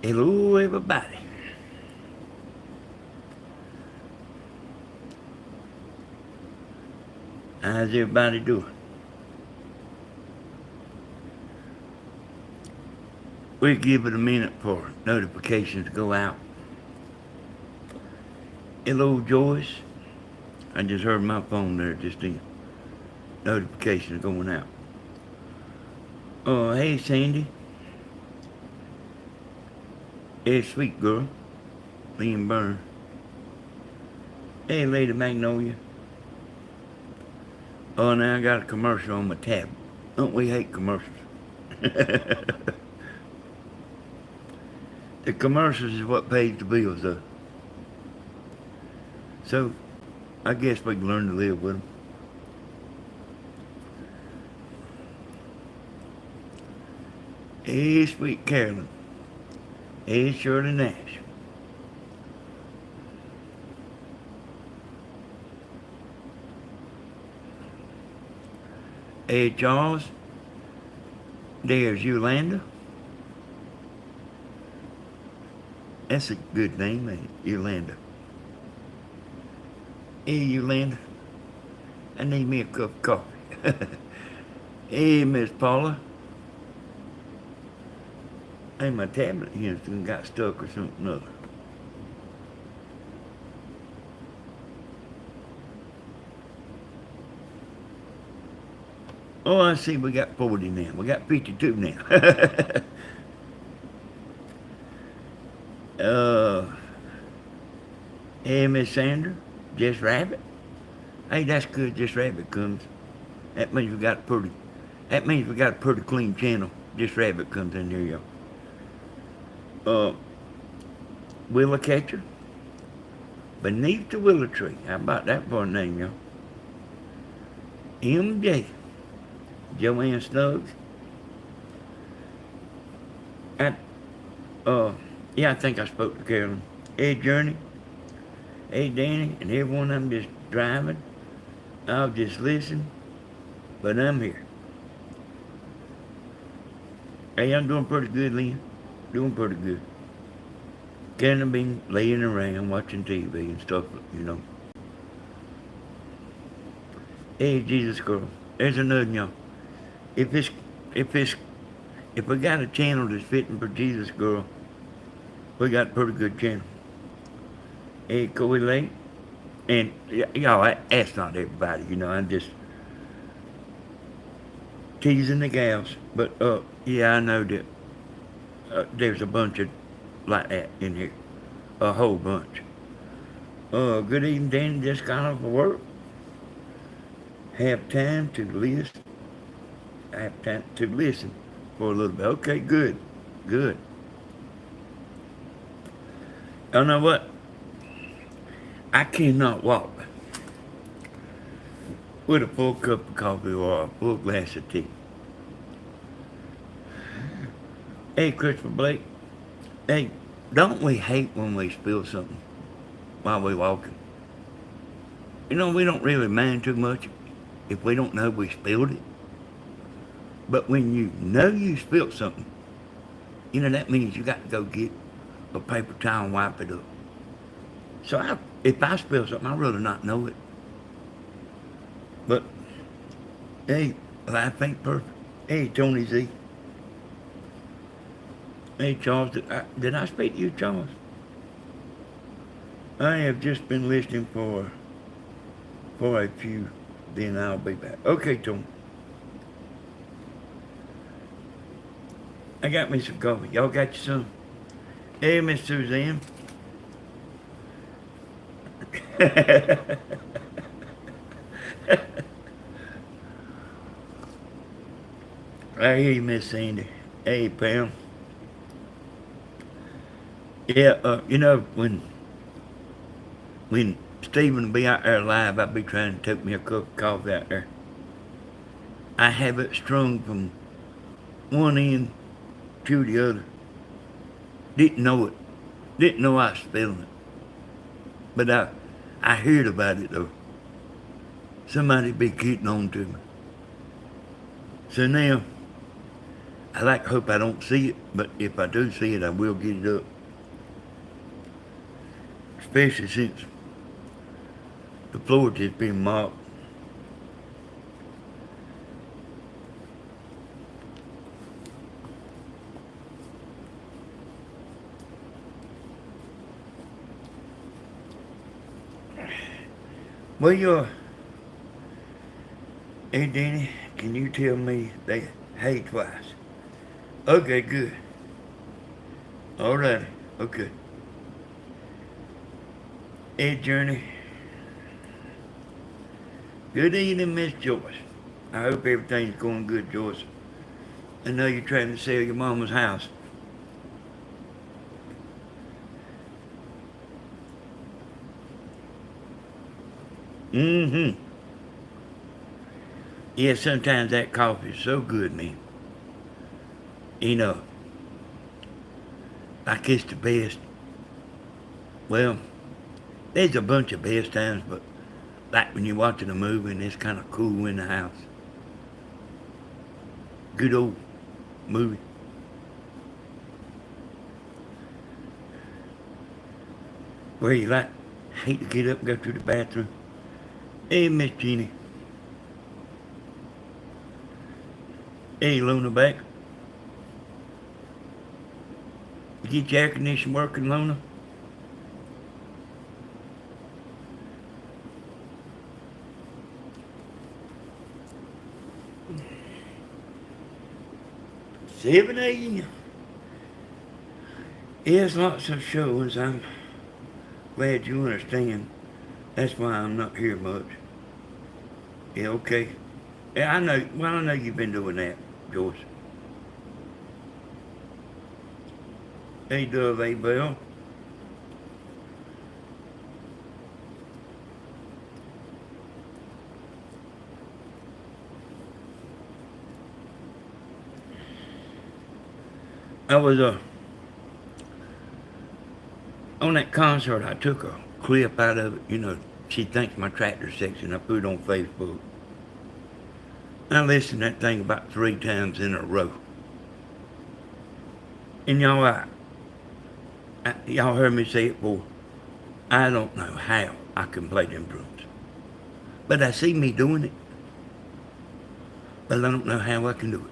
Hello, everybody. How's everybody doing? We'll give it a minute for notifications to go out. Hello, Joyce. I just heard my phone there just then. Notifications going out. Oh, hey, Sandy. Hey, sweet girl. Liam Burns. Hey, Lady Magnolia. Oh, now I got a commercial on my tab. Don't we hate commercials? The commercials is what pays the bills, though. So, I guess we can learn to live with them. Hey, sweet Carolyn. Hey, Shirley Nash. Hey, Charles. There's Yolanda. That's a good name, ain't it? Yolanda. Hey, Yolanda. I need me a cup of coffee. Hey, Miss Paula. Hey, my tablet here got stuck or something other. Oh, I see we got 40 now. We got 52 now. uh, hey, Miss Sandra. Just Rabbit. Hey, that's good. Just Rabbit comes. That means we got a pretty. That means we got a pretty clean channel. Just Rabbit comes in there, y'all. Willow Catcher. Beneath the Willow Tree. How about that for a name, y'all? MJ. Joanne Snuggs. Yeah, I think I spoke to Carolyn. Hey, Journey. Hey, Danny. And everyone, I'm just driving. I'll just listen. But I'm here. Hey, I'm doing pretty good, Lynn. Doing pretty good. Kind of been laying around watching TV and stuff, you know. Hey, Jesus girl. There's another one, y'all. If we got a channel that's fitting for Jesus girl, we got a pretty good channel. Hey, Coy Lake. And y'all, that's not everybody, you know. I'm just teasing the gals. But yeah, I know that there's a bunch of like that in here. A whole bunch. Good evening, Danny. Just got off of work. Have time to listen. Have time to listen for a little bit. Okay, good. Good. You know what? I cannot walk with a full cup of coffee or a full glass of tea. Hey, Christopher Blake. Hey, don't we hate when we spill something while we're walking? You know, we don't really mind too much if we don't know we spilled it. But when you know you spilled something, you know, that means you got to go get a paper towel and wipe it up. So if I spill something, I'd rather not know it. But, hey, life ain't perfect. Hey, Tony Z. Hey, Charles, did I speak to you, Charles? I have just been listening for a few, then I'll be back. Okay, Tony. I got me some coffee. Y'all got you some? Hey, Miss Suzanne. I hear you, Miss Sandy. Hey, Pam. Yeah, you know, when Stephen will be out there live, I'll be trying to take me a cup of coffee out there. I have it strung from one end to the other. Didn't know it. Didn't know I was spilling it. But I heard about it though. Somebody be getting on to me. So now I like to hope I don't see it, but if I do see it, I will get it up. Especially since the floor just been mopped. Well, hey Danny, can you tell me they hey twice? Okay, good. Alrighty, okay. Hey Journey, good evening, Miss Joyce. I hope everything's going good, Joyce. I know you're trying to sell your mama's house. Mm-hmm. Yeah, sometimes that coffee is so good, man. You know, like it's the best. Well, there's a bunch of best times, but like when you're watching a movie and it's kind of cool in the house. Good old movie. Where you like hate to get up and go to the bathroom. Hey, Miss Jeannie. Hey, Luna back. You get your air conditioning working, Luna? Seven a.m. Yes, lots of shows. I'm glad you understand. That's why I'm not here much. Yeah, okay. Yeah, I know. Well, I know you've been doing that, Joyce. Hey, Dove, hey, Bell. I was on that concert. I took a clip out of it. You know, she thinks my tractor section. I put it on Facebook. I listened to that thing about 3 times in a row. And y'all heard me say it before. I don't know how I can play them drums. But I see me doing it. But I don't know how I can do it.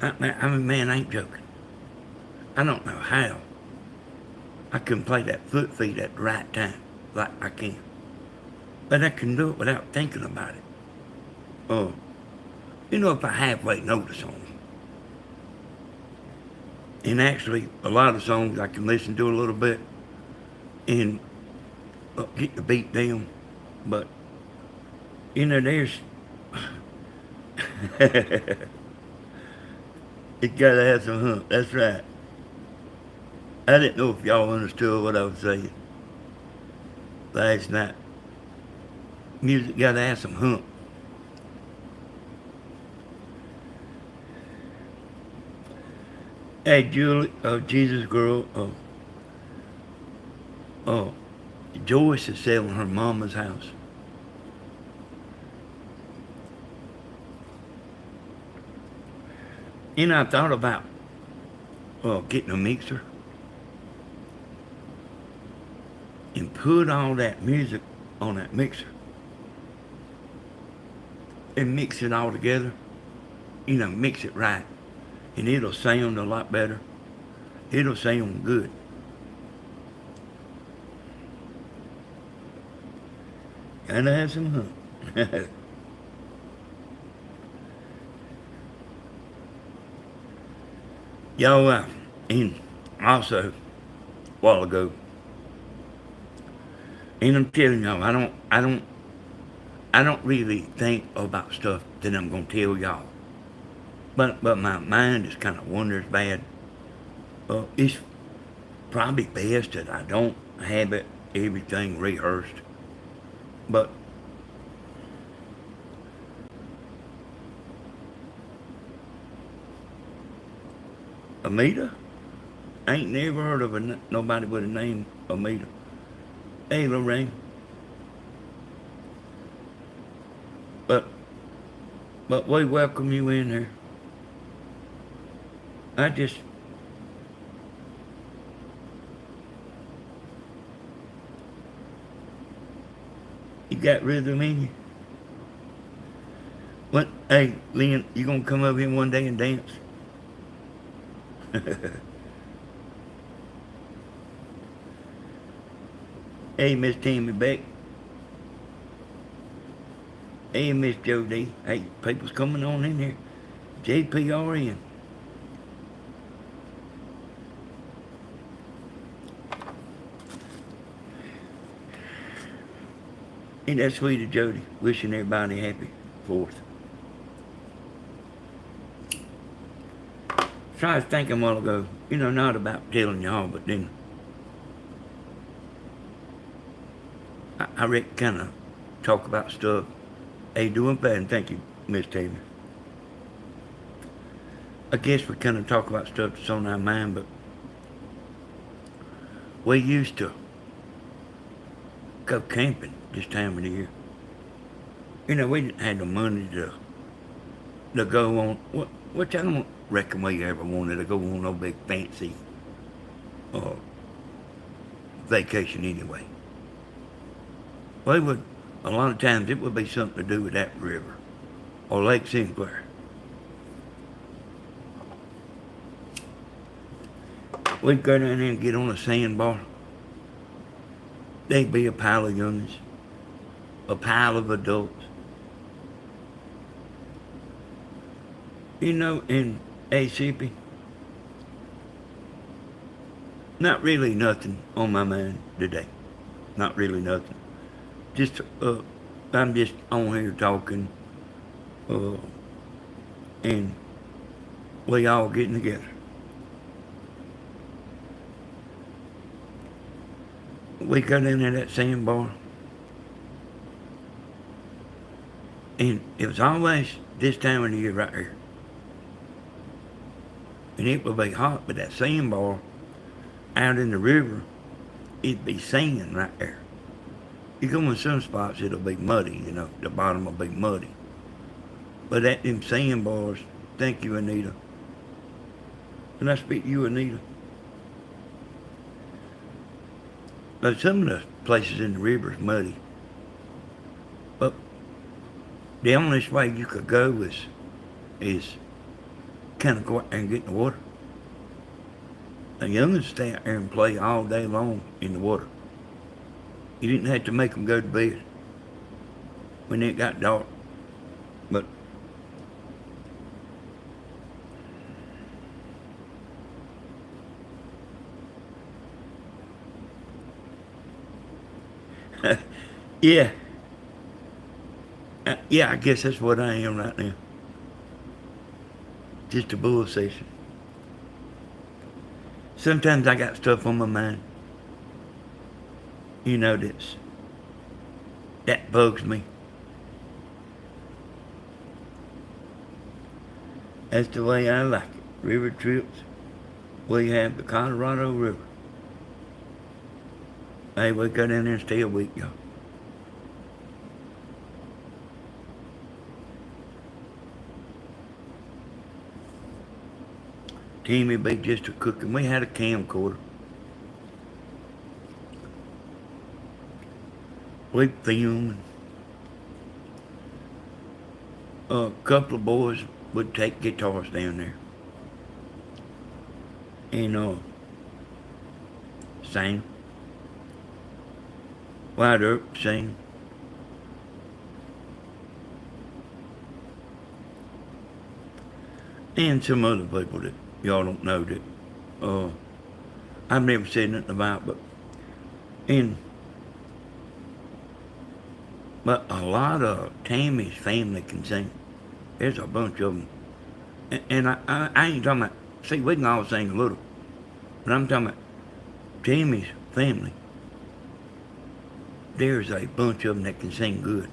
I mean, man, I ain't joking. I don't know how I can play that foot feet at the right time like I can. But I can do it without thinking about it. Oh, you know, if I halfway know the song. And actually, a lot of songs I can listen to a little bit and get the beat down. But, you know, there's... It gotta have some hump. That's right. I didn't know if y'all understood what I was saying last night. Music gotta have some hump. Hey, Julie, Jesus girl, uh, Joyce is selling her mama's house. And I thought about getting a mixer and put all that music on that mixer and mix it all together. You know, mix it right. And it'll sound a lot better. It'll sound good. Gotta have some hump. Y'all, and also, a while ago, and I'm telling y'all, I don't really think about stuff that I'm gonna tell y'all. But my mind is kind of wanders bad. It's probably best that I don't have everything rehearsed. But Amita, I ain't never heard of nobody with a name Amita. Hey, Lorraine. But but we welcome you in here. I just, you got rhythm in you. What? Hey, Lynn, you gonna come over here one day and dance? Hey, Miss Tammy Beck. Hey, Miss Jody. Hey, people's coming on in here. JPRN. Ain't that sweet of Jody? Wishing everybody happy 4th. So I was thinking a while ago, not about telling y'all, but then I reckon kind of talk about stuff. Hey, doing fine. Thank you, Miss Taylor. I guess we kind of talk about stuff that's on our mind, but we used to go camping this time of the year. We didn't have the money to go on, which I don't reckon we ever wanted to go on no big fancy uh, vacation anyway. We would, a lot of times it would be something to do with that river or Lake Sinclair. We'd go down there and get on a sandbar. There'd be a pile of youngins, a pile of adults. In ACP, not really nothing on my mind today. Not really nothing. Just, I'm just on here talking, and we all getting together. We got into that sandbar, and it was always this time of the year right here. And it would be hot, but that sandbar out in the river, it'd be sand right there. You go in some spots, it'll be muddy, the bottom will be muddy. But at them sandbars, thank you, Anita. And I speak to you, Anita. But some of the places in the river is muddy. But the only way you could go is kind of go out there and get in the water. The youngins stay out there and play all day long in the water. You didn't have to make them go to bed when it got dark. But yeah. Yeah, I guess that's what I am right now. Just a bull session. Sometimes I got stuff on my mind. That bugs me. That's the way I like it. River trips. We have the Colorado River. Hey, we go down there and stay a week, y'all. Timmy be just a cooking. We had a camcorder. We filmed. A couple of boys would take guitars down there and sing. Wide up, sing. And some other people that y'all don't know that I've never said nothing about, but a lot of Tammy's family can sing. There's a bunch of them. And I ain't talking about, see, we can all sing a little, but I'm talking about Tammy's family. There's a bunch of them that can sing good.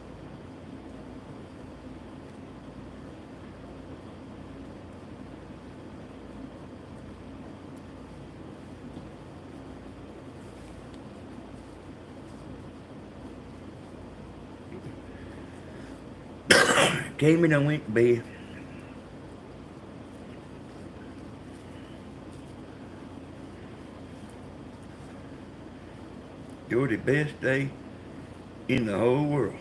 Tammy done went to bed. You're the best day in the whole world.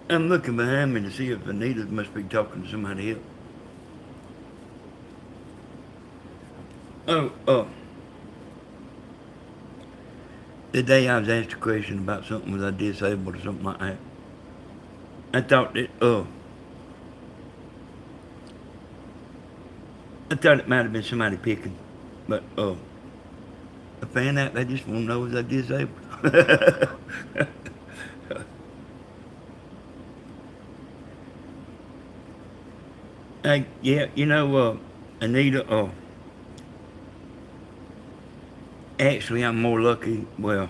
I'm looking behind me to see if Anita must be talking to somebody else. Oh, the day I was asked a question about something was I disabled or something like that. I thought that, I thought it might have been somebody picking, but I found out they just want to know was I disabled. Hey, yeah, Anita, actually, I'm more lucky. Well,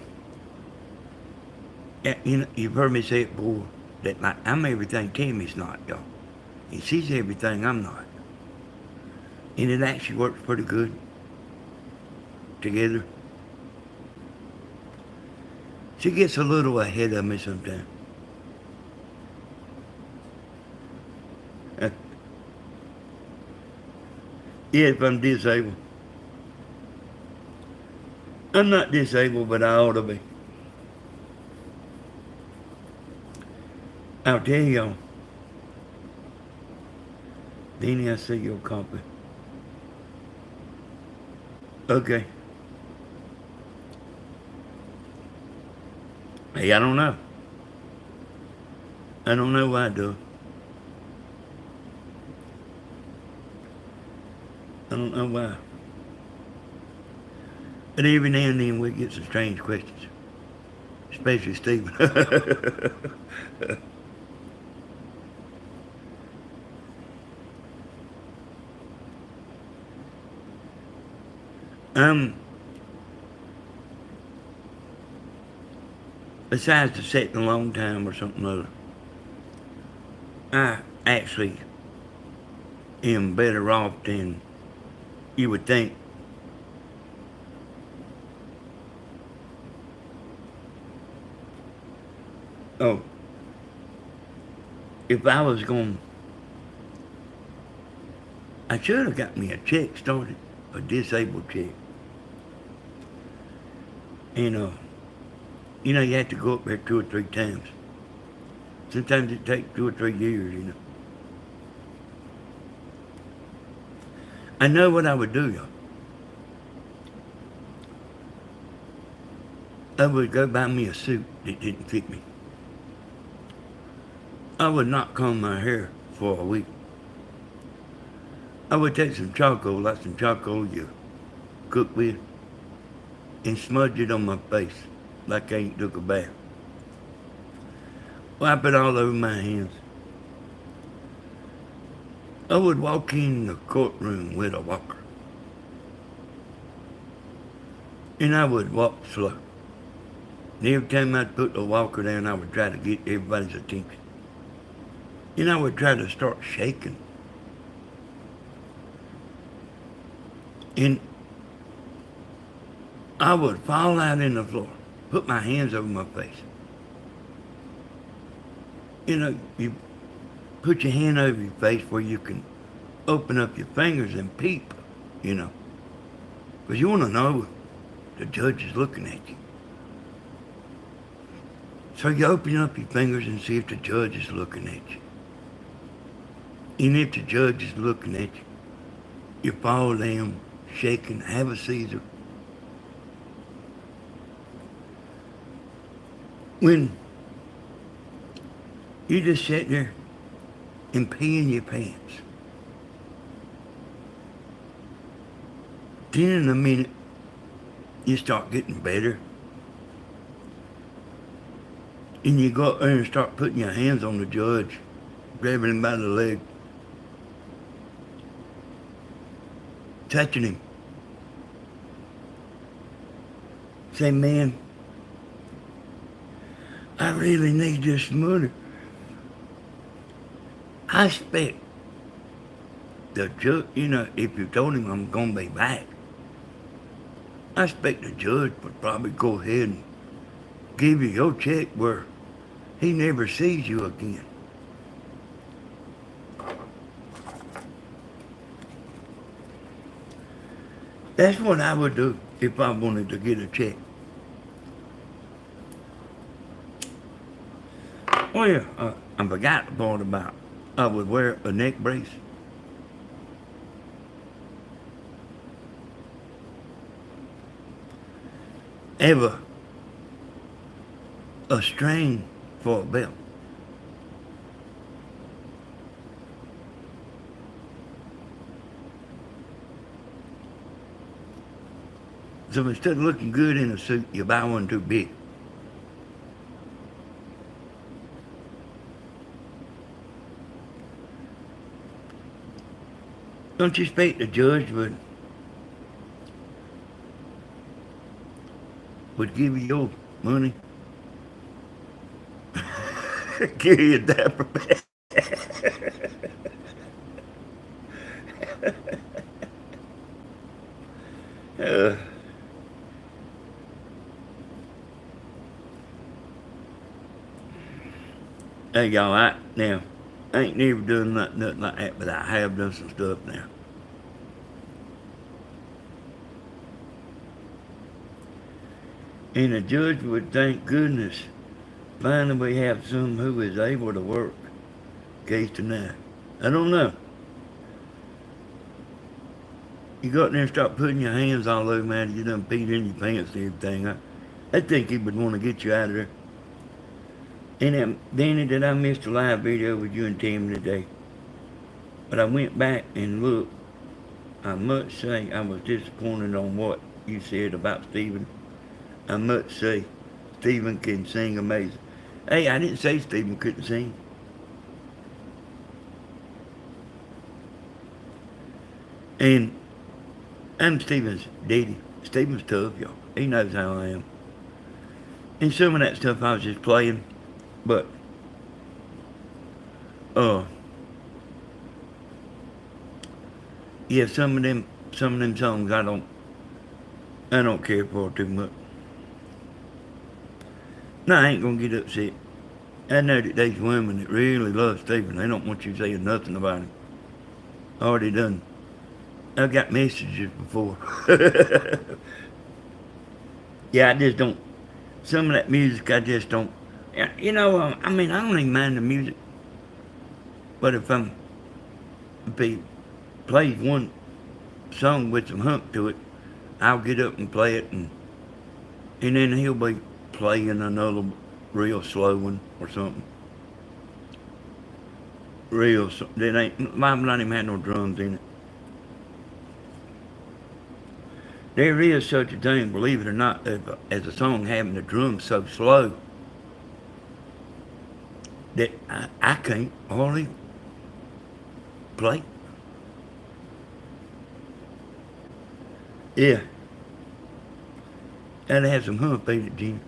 yeah, you've heard me say it before that like I'm everything Tammy's not, y'all. And she's everything I'm not. And it actually works pretty good together. She gets a little ahead of me sometimes. Yeah, if I'm disabled. I'm not disabled, but I ought to be. I'll tell y'all. Danny, I see your copy. Okay. Hey, I don't know. I don't know why I do. I don't know why. But every now and then we get some strange questions. Especially Stephen. um, besides the sitting a long time or something other, I actually am better off than you would think. Oh, if I was going, I should have got me a check started, a disabled check. And, you have to go up there 2 or 3 times. Sometimes it takes 2 or 3 years. I know what I would do, y'all. I would go buy me a suit that didn't fit me. I would not comb my hair for a week. I would take some charcoal, like some charcoal you cook with, and smudge it on my face like I ain't took a bath. Wipe it all over my hands. I would walk in the courtroom with a walker. And I would walk slow. And every time I'd put the walker down, I would try to get everybody's attention. And I would try to start shaking. And I would fall out in the floor, put my hands over my face. You put your hand over your face where you can open up your fingers and peep, because you want to know if the judge is looking at you. So you open up your fingers and see if the judge is looking at you. And if the judge is looking at you, you fall down, shaking, have a seizure. When you just sit there and pee in your pants, then in a minute, you start getting better. And you go up there and start putting your hands on the judge, grabbing him by the leg, touching him. Say, man, I really need this money. I expect the judge, if you told him I'm going to be back, I expect the judge would probably go ahead and give you your check where he never sees you again. That's what I would do if I wanted to get a check. Oh yeah, I forgot the part about I would wear a neck brace. Ever a string for a belt. So instead of looking good in a suit, you buy one too big. Don't you expect the judge would give you your money? Give you that prepared. Uh, hey y'all, I ain't never done nothing like that, but I have done some stuff now. And the judge would thank goodness finally we have some who is able to work. Case denied. I don't know. You go out there and start putting your hands all over, man. You done peed in your pants and everything. I think he would want to get you out of there. And Danny, did I miss the live video with you and Tim today? But I went back and looked. I must say I was disappointed on what you said about Stephen. I must say Stephen can sing amazing. Hey, I didn't say Stephen couldn't sing. And I'm Stephen's daddy. Stephen's tough, y'all. He knows how I am. And some of that stuff I was just playing, but uh yeah, some of them songs I don't care for too much. No, I ain't gonna get upset. I know that there's women that really love Stephen. They don't want you saying nothing about him. Already done. I've got messages before. Yeah, I just don't. Some of that music, I just don't. I mean, I don't even mind the music. But if he plays one song with some hump to it, I'll get up and play it, and then he'll be playing another real slow one or something. That ain't, mine not even had no drums in it. There is such a thing, believe it or not, as a song having the drums so slow that I can't hardly play. Yeah, gotta have some hump in it, Jimmy.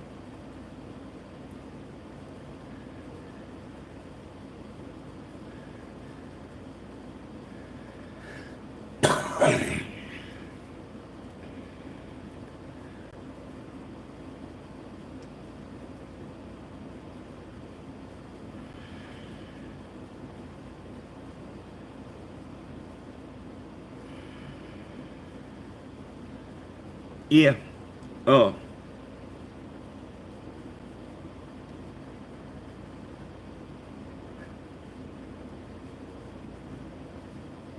Yeah. Oh,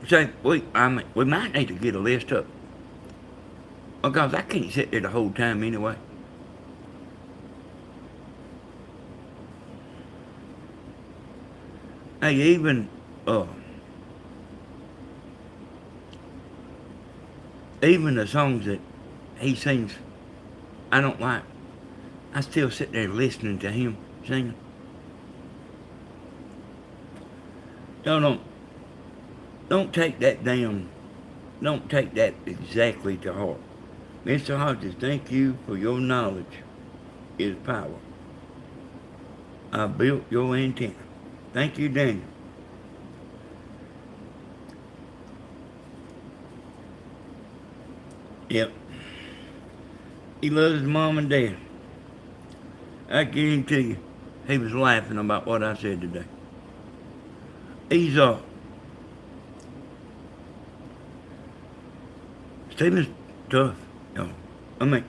say we might need to get a list up because I can't sit there the whole time anyway. Hey, uh, even the songs that he sings, I don't like. I still sit there listening to him singing. Don't don't take that down. Don't take that exactly to heart. Mr. Hodges, thank you for your knowledge is power. I built your antenna. Thank you, Daniel. Yep. He loves his mom and dad. I guarantee you, he was laughing about what I said today. He's Stephen's tough. You know. I mean,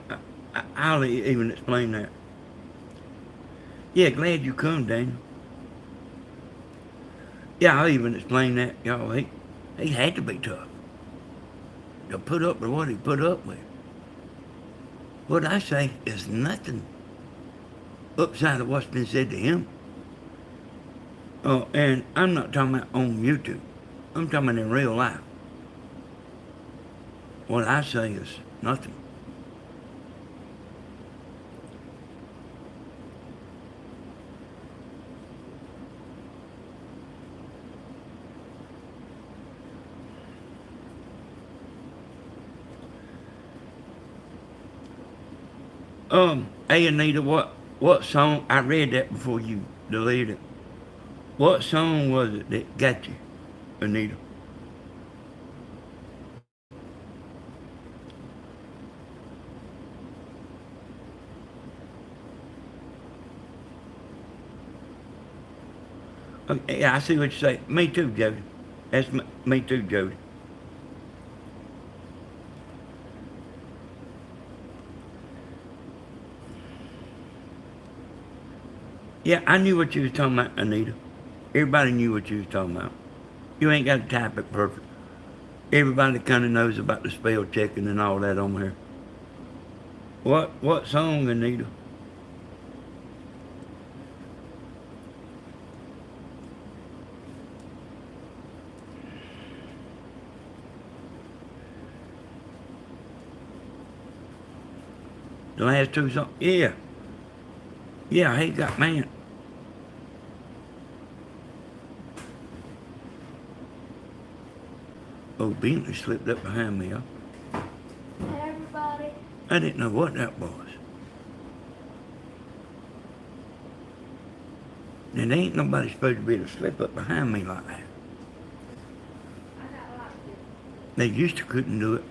I'll even explain that. Yeah, glad you come, Daniel. Yeah, I'll even explain that. Y'all, he had to be tough to put up with what he put up with. What I say is nothing upside of what's been said to him. Oh, and I'm not talking about on YouTube. I'm talking about in real life. What I say is nothing. Hey Anita, what song? I read that before you deleted it. What song was it that got you, Anita? Okay, yeah, I see what you say. Me too, Jody. That's me too, Jody. Yeah, I knew what you was talking about, Anita. Everybody knew what you was talking about. You ain't got to type it perfect. Everybody kind of knows about the spell checking and all that on here. What song, Anita? The last two songs? Yeah. Yeah, he got man. Oh, Bentley slipped up behind me, huh? Hey everybody. I didn't know what that was. And there ain't nobody supposed to be able to slip up behind me like that. I got lots of They used to couldn't do it.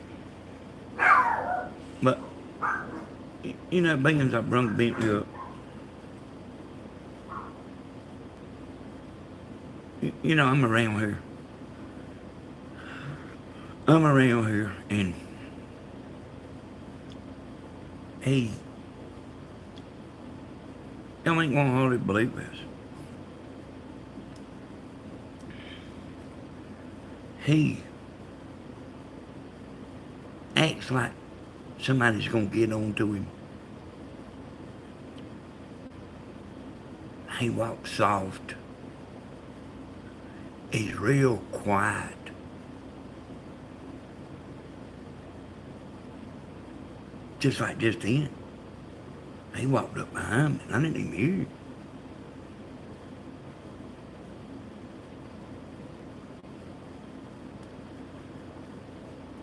But, you know, being I brung Bentley up, you know, I'm around here. I'm around here, and he, y'all ain't gonna hardly believe this. He acts like somebody's gonna get on to him. He walks soft. He's real quiet. Just like just then. He walked up behind me and I didn't even hear it.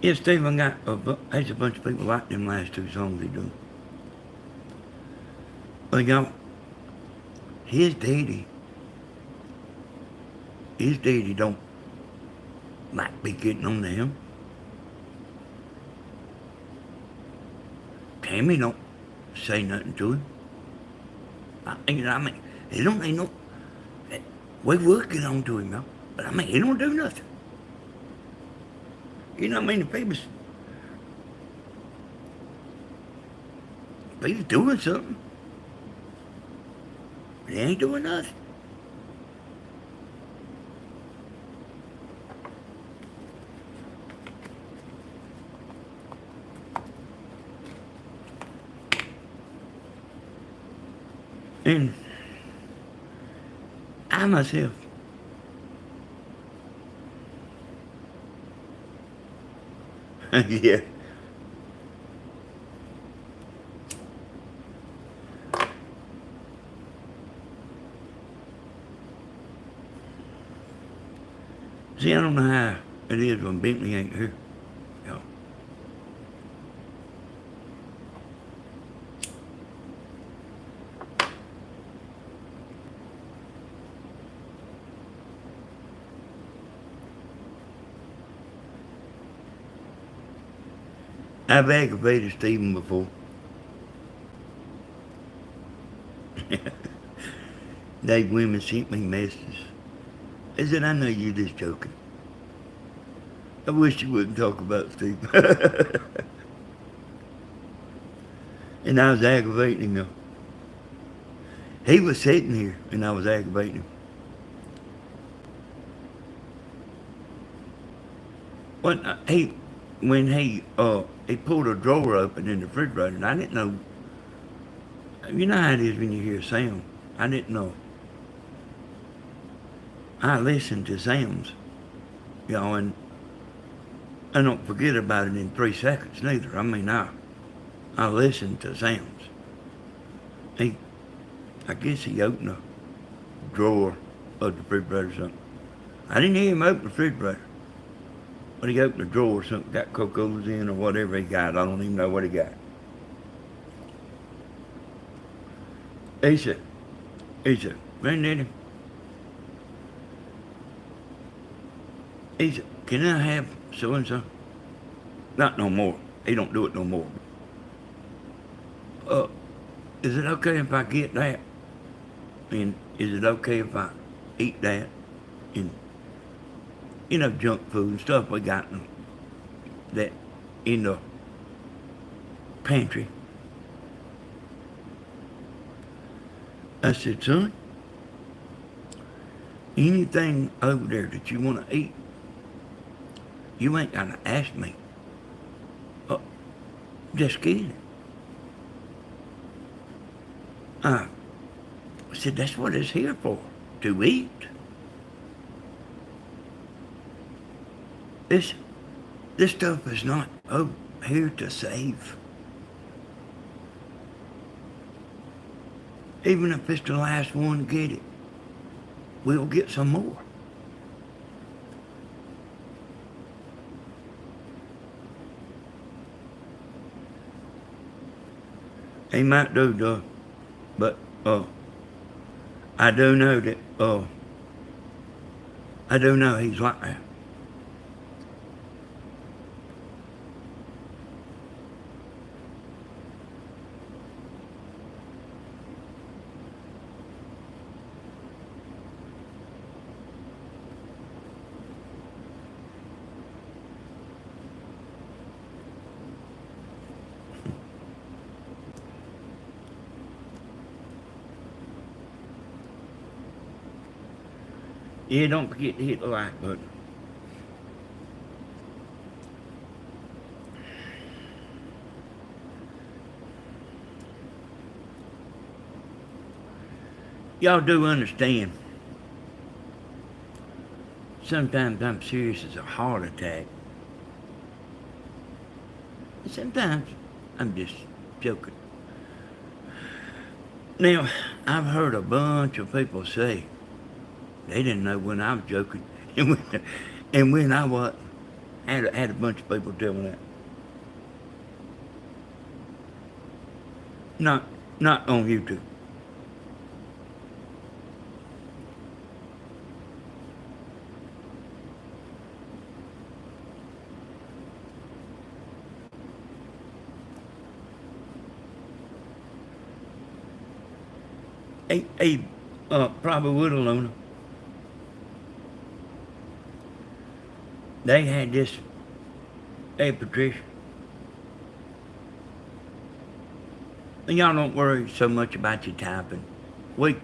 Yeah, Stephen got there's a bunch of people like them last two songs he done. But y'all, his daddy don't like be getting on to him. Tammy don't say nothing to him. I mean, he don't ain't no. We would get on to him, though. But I mean, he don't do nothing. You know what I mean? If he's doing something, he ain't doing nothing. And I myself, yeah. See, I don't know how it is when Bentley ain't here. You know. I've aggravated Stephen before. They women sent me messages. They said, I know you just joking. I wish you wouldn't talk about Stephen. And I was aggravating him though. He was sitting here and I was aggravating him. When he pulled a drawer open in the refrigerator, and I didn't know. You know how it is when you hear a sound. I didn't know. I listened to sounds, and I don't forget about it in 3 seconds neither. I mean, I listened to sounds. I guess he opened a drawer of the refrigerator or something. I didn't hear him open the refrigerator. But he opened the drawer or something, got Coca-Colas in or whatever he got. I don't even know what he got. He said, Granddaddy, he said, can I have so-and-so? Not no more. He don't do it no more. Is it okay if I get that? And is it okay if I eat that? And, junk food and stuff we got that in the pantry. I said, son, anything over there that you want to eat, you ain't got to ask me. Just get it. I said, that's what it's here for, to eat. This stuff is not here to save. Even if it's the last one to get it, we'll get some more. He might do, though, but I do know that I do know he's like that. Yeah, don't forget to hit the like button. Y'all do understand. Sometimes I'm serious as a heart attack. Sometimes I'm just joking. Now, I've heard a bunch of people say they didn't know when I was joking and when I wasn't. Had a bunch of people tell me that. Not on YouTube. He probably would have known. They had this, hey Patricia, y'all don't worry so much about your typing. We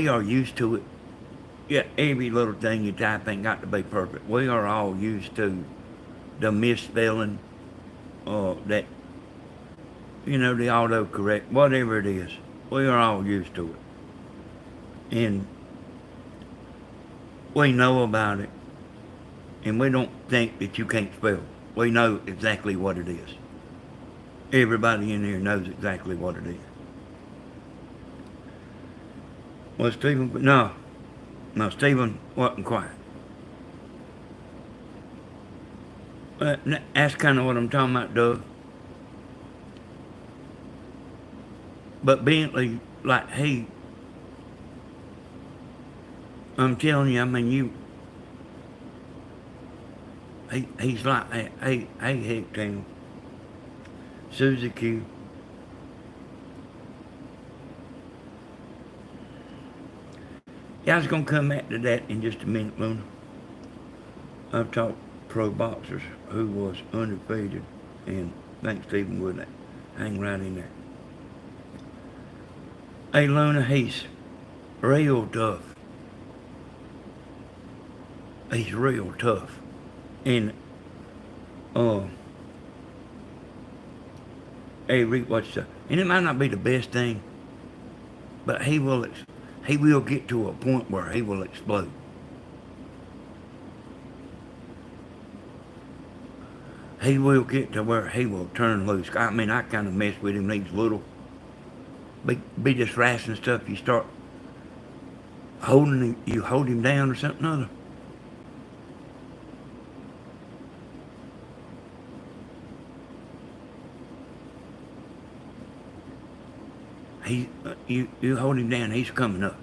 are used to it. Yeah, every little thing you type ain't got to be perfect. We are all used to the misspelling, that, the autocorrect, whatever it is. We are all used to it. And we know about it. And we don't think that you can't spell. We know exactly what it is. Everybody in here knows exactly what it is. Well, Stephen, no, Stephen wasn't quiet. That's kind of what I'm talking about, Doug. But Bentley, like, I'm telling you, I mean, he's like, hey, heck, Daniel. Susie Q. Yeah, I was going to come back to that in just a minute, Luna. I've talked pro boxers who was undefeated, and I think Stephen would hang right in there. Hey, Luna, he's real tough. He's real tough. And, uh, hey, Rick, what's the, and it might not be the best thing, but he will get to a point where he will explode. He will get to where he will turn loose. I mean, I kind of mess with him. He's little. Be just rash and stuff. You start holding him, you hold him down or something other. You hold him down. He's coming up.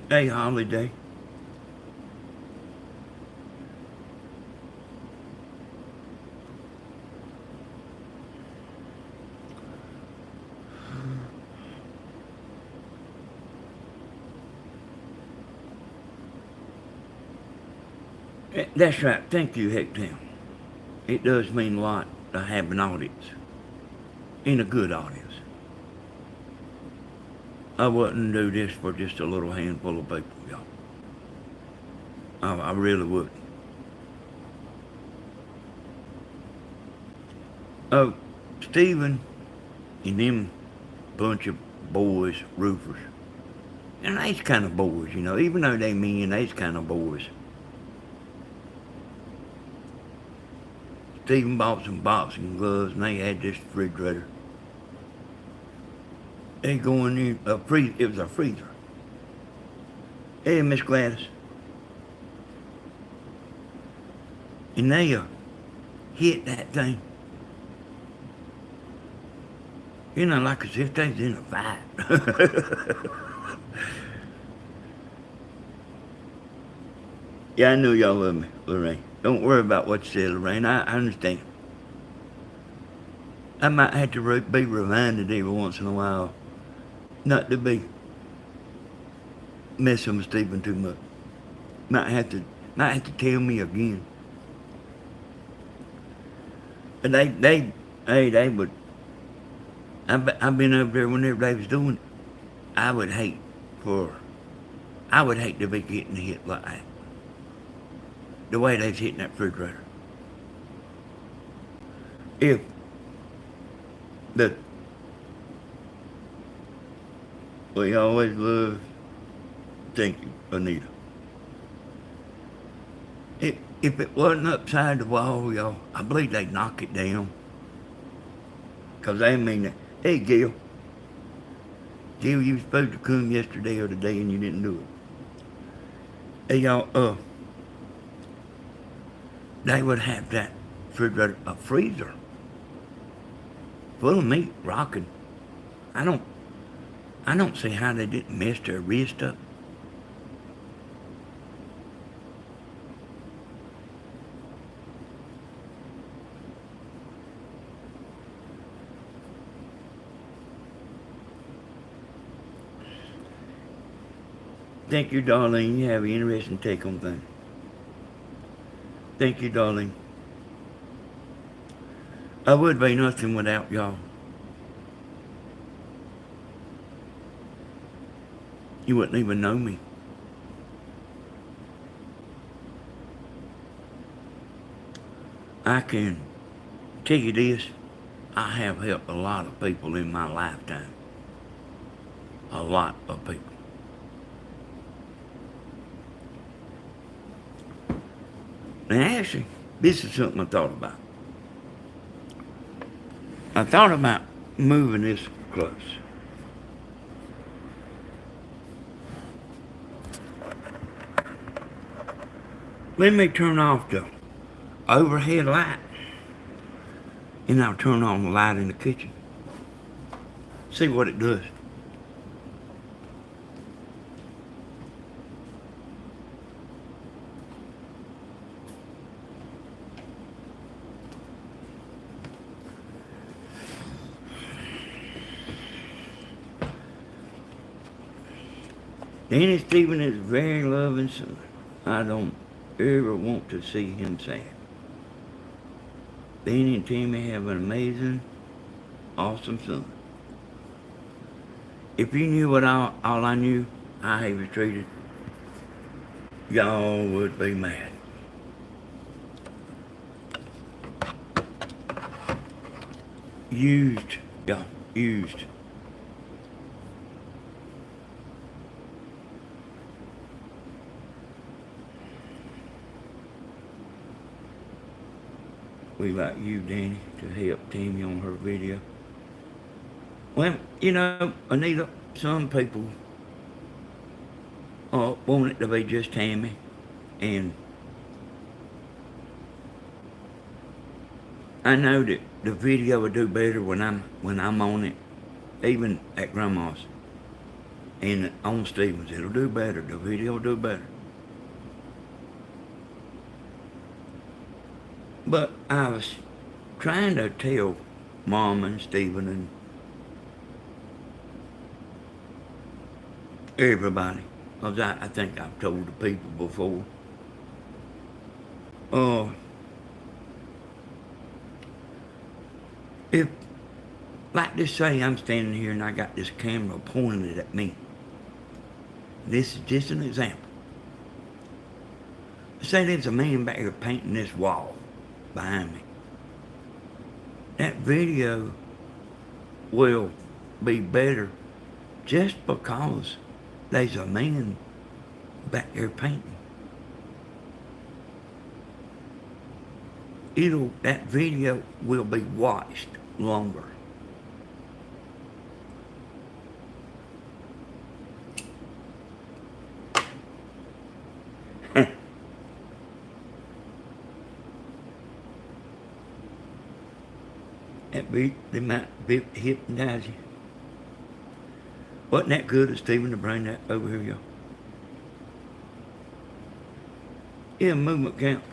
Hey, Holiday. That's right. Thank you, Hecktown. It does mean a lot to have an audience, and a good audience. I wouldn't do this for just a little handful of people, y'all. I really wouldn't. Oh, Stephen and them bunch of boys, roofers, and they's kind of boys, you know. Even though they men, they's kind of boys. Stephen bought some boxing gloves, and they had this refrigerator. They go in there, it was a freezer. Hey, Miss Gladys. And they hit that thing. You know, like as if they was in a fight. Yeah, I know y'all love me, Lorraine. Don't worry about what you said, Lorraine. I understand. I might have to be reminded every once in a while not to be messing with Stephen too much. Might have to tell me again. And they would. I've been up there whenever they was doing it. I would hate to be getting hit like that. The way they was hitting that refrigerator. If the we always love, thank you, Anita. If it wasn't upside the wall, y'all, I believe they'd knock it down. Cause they mean that. Hey, Gil. Gil, you was supposed to come yesterday or today and you didn't do it. Hey, y'all, they would have that refrigerator, a freezer full of meat rocking. I don't see how they didn't mess their wrist up. Thank you, Darlene. You have an interesting take on things. Thank you, Darlene. I would be nothing without y'all. You wouldn't even know me. I can tell you this, I have helped a lot of people in my lifetime. A lot of people. And actually, this is something I thought about. I thought about moving this close. Let me turn off the overhead light, and I'll turn on the light in the kitchen. See what it does. Danny Stephen is a very loving son. I don't ever want to see him sad. Danny and Timmy have an amazing, awesome son. If you knew what all I knew, how he was treated, y'all would be mad. Used, y'all, used. We like you, Danny, to help Tammy on her video. Well, you know, Anita, some people want it to be just Tammy, and I know that the video will do better when I'm on it, even at Grandma's and on Stevens. It'll do better. The video will do better. But I was trying to tell Mom and Stephen and everybody, because I think I've told the people before. If, like just say I'm standing here and I got this camera pointed at me. This is just an example. Say there's a man back here painting this wall behind me. That video will be better just because there's a man back there painting. That video will be watched longer. That beat, they might hypnotize you. Wasn't that good of Stephen to bring that over here, y'all? Yeah, movement count.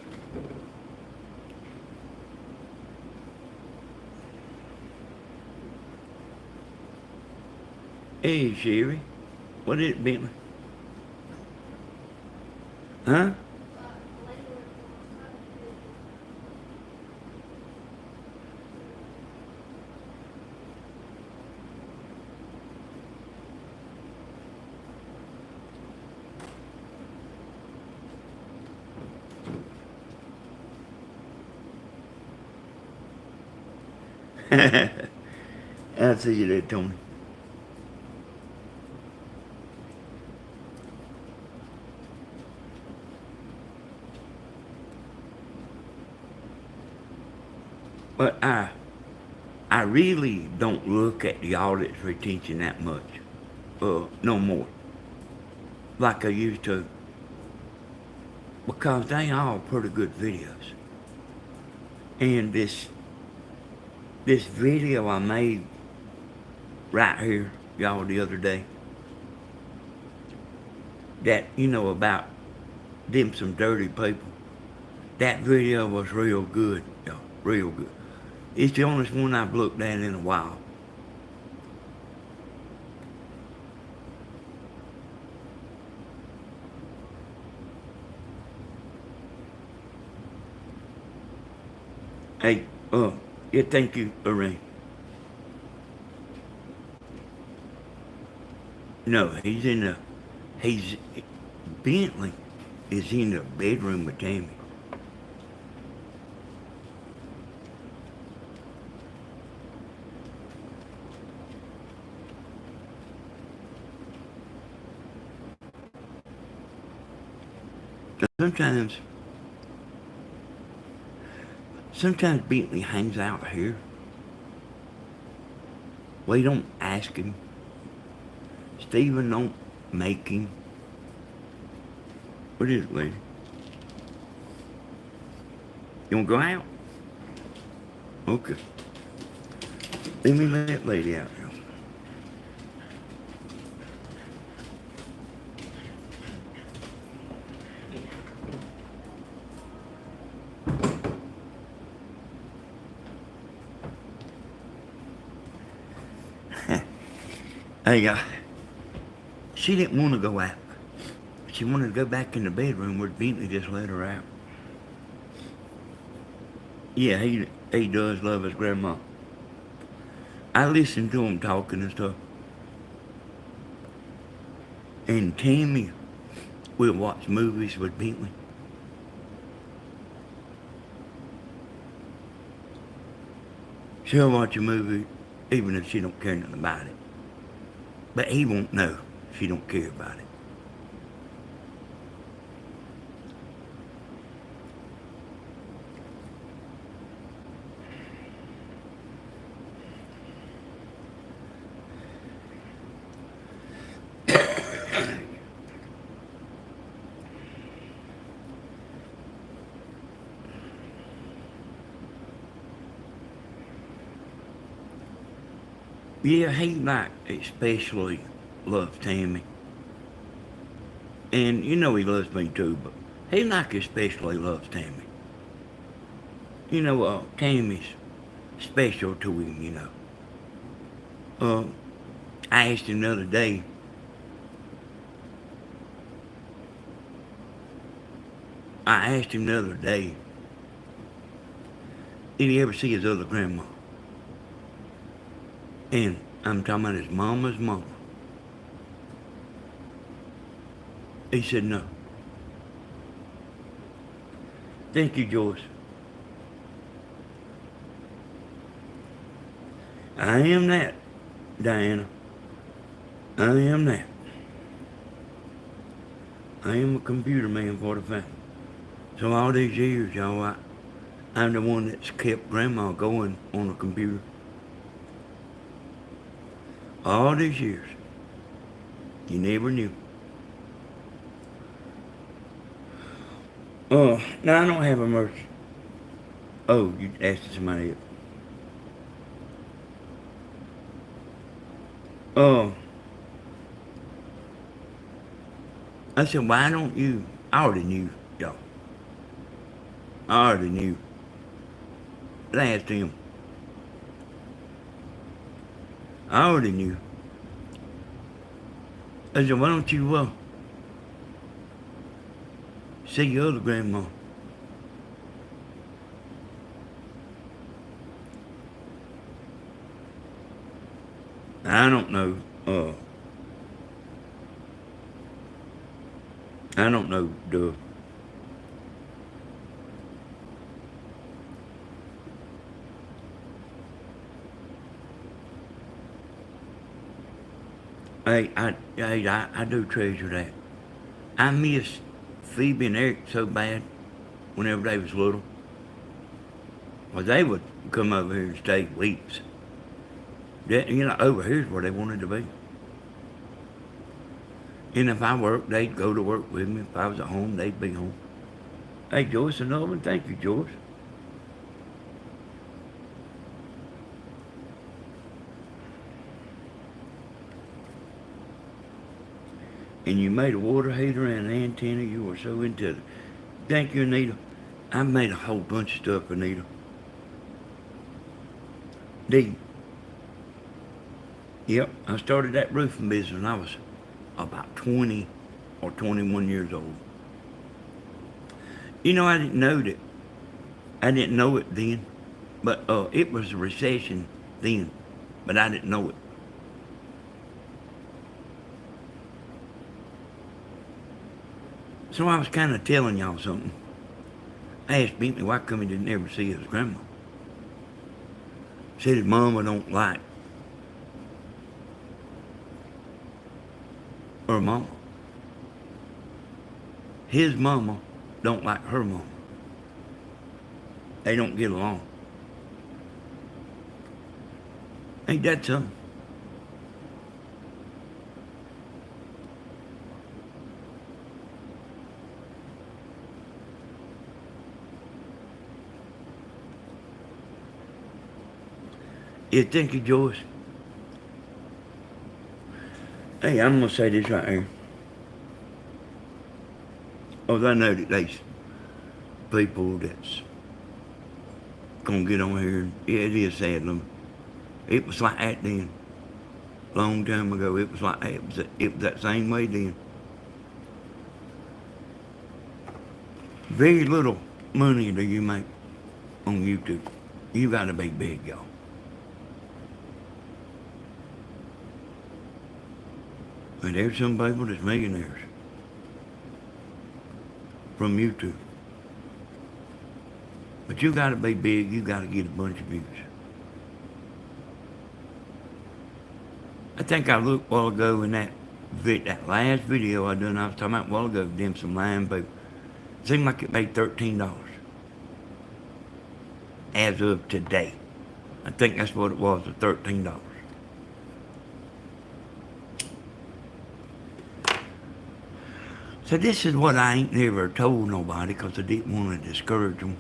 Hey, Sherry. What is it, Bentley? Huh? I'll see you there, Tony. But I really don't look at the audits retention that much, no more, like I used to, because they all pretty good videos. And this video I made right here, y'all, the other day, that, about them some dirty people, that video was real good, y'all, real good. It's the only one I've looked at in a while. Hey, yeah, thank you, Lorraine. No, Bentley is in the bedroom with Tammy. Sometimes Bentley hangs out here. We don't ask him. Stephen don't make him. What is it, lady? You wanna go out? Okay. Let me let that lady out here. Hey, she didn't want to go out. She wanted to go back in the bedroom where Bentley just let her out. Yeah, he does love his grandma. I listen to him talking and stuff. And Tammy will watch movies with Bentley. She'll watch a movie even if she don't care nothing about it. But he won't know she don't care about it. Yeah, he like especially loves Tammy. And you know he loves me too, but he like especially loves Tammy. Tammy's special to him, I asked him the other day, did he ever see his other grandma? And I'm talking about his mama's mama. He said no. Thank you, Joyce. I am that, Diana. I am that. I am a computer man for the family. So all these years, y'all, I'm the one that's kept Grandma going on the computer. All these years. You never knew. No, I don't have a merch. Oh, you asked somebody else. I said, why don't you? I already knew, y'all. I already knew. But I asked him. I already knew. I said, why don't you see your other grandma? I don't know. I don't know, Doug. I do treasure that. I miss Phoebe and Eric so bad whenever they was little. Well, they would come over here and stay weeks. Over here's where they wanted to be. And if I worked, they'd go to work with me. If I was at home, they'd be home. Hey, Joyce and Norman, thank you, Joyce. And you made a water heater and an antenna. You were so into it. Thank you, Anita. I made a whole bunch of stuff, Anita. Yep, I started that roofing business when I was about 20 or 21 years old. I didn't know that. I didn't know it then, but it was a recession then, but I didn't know it. So I was kind of telling y'all something. I asked Bentley why come he didn't ever see his grandma. Said his mama don't like her mama. His mama don't like her mama. They don't get along. Ain't that something? Yeah, thank you, Joyce. Hey, I'm gonna say this right here. Oh, I know that there's people that's gonna get on here. Yeah, it is sad. It was like that then. Long time ago, it was like that. It was that same way then. Very little money do you make on YouTube. You gotta be big, y'all. And there's some people that's millionaires from YouTube. But you gotta be big, you gotta get a bunch of views. I think I looked a while ago in that last video I done, I was talking about a while ago, them some line people. It seemed like it made $13 as of today. I think that's what it was, the $13. So this is what I ain't never told nobody because I didn't want to discourage them.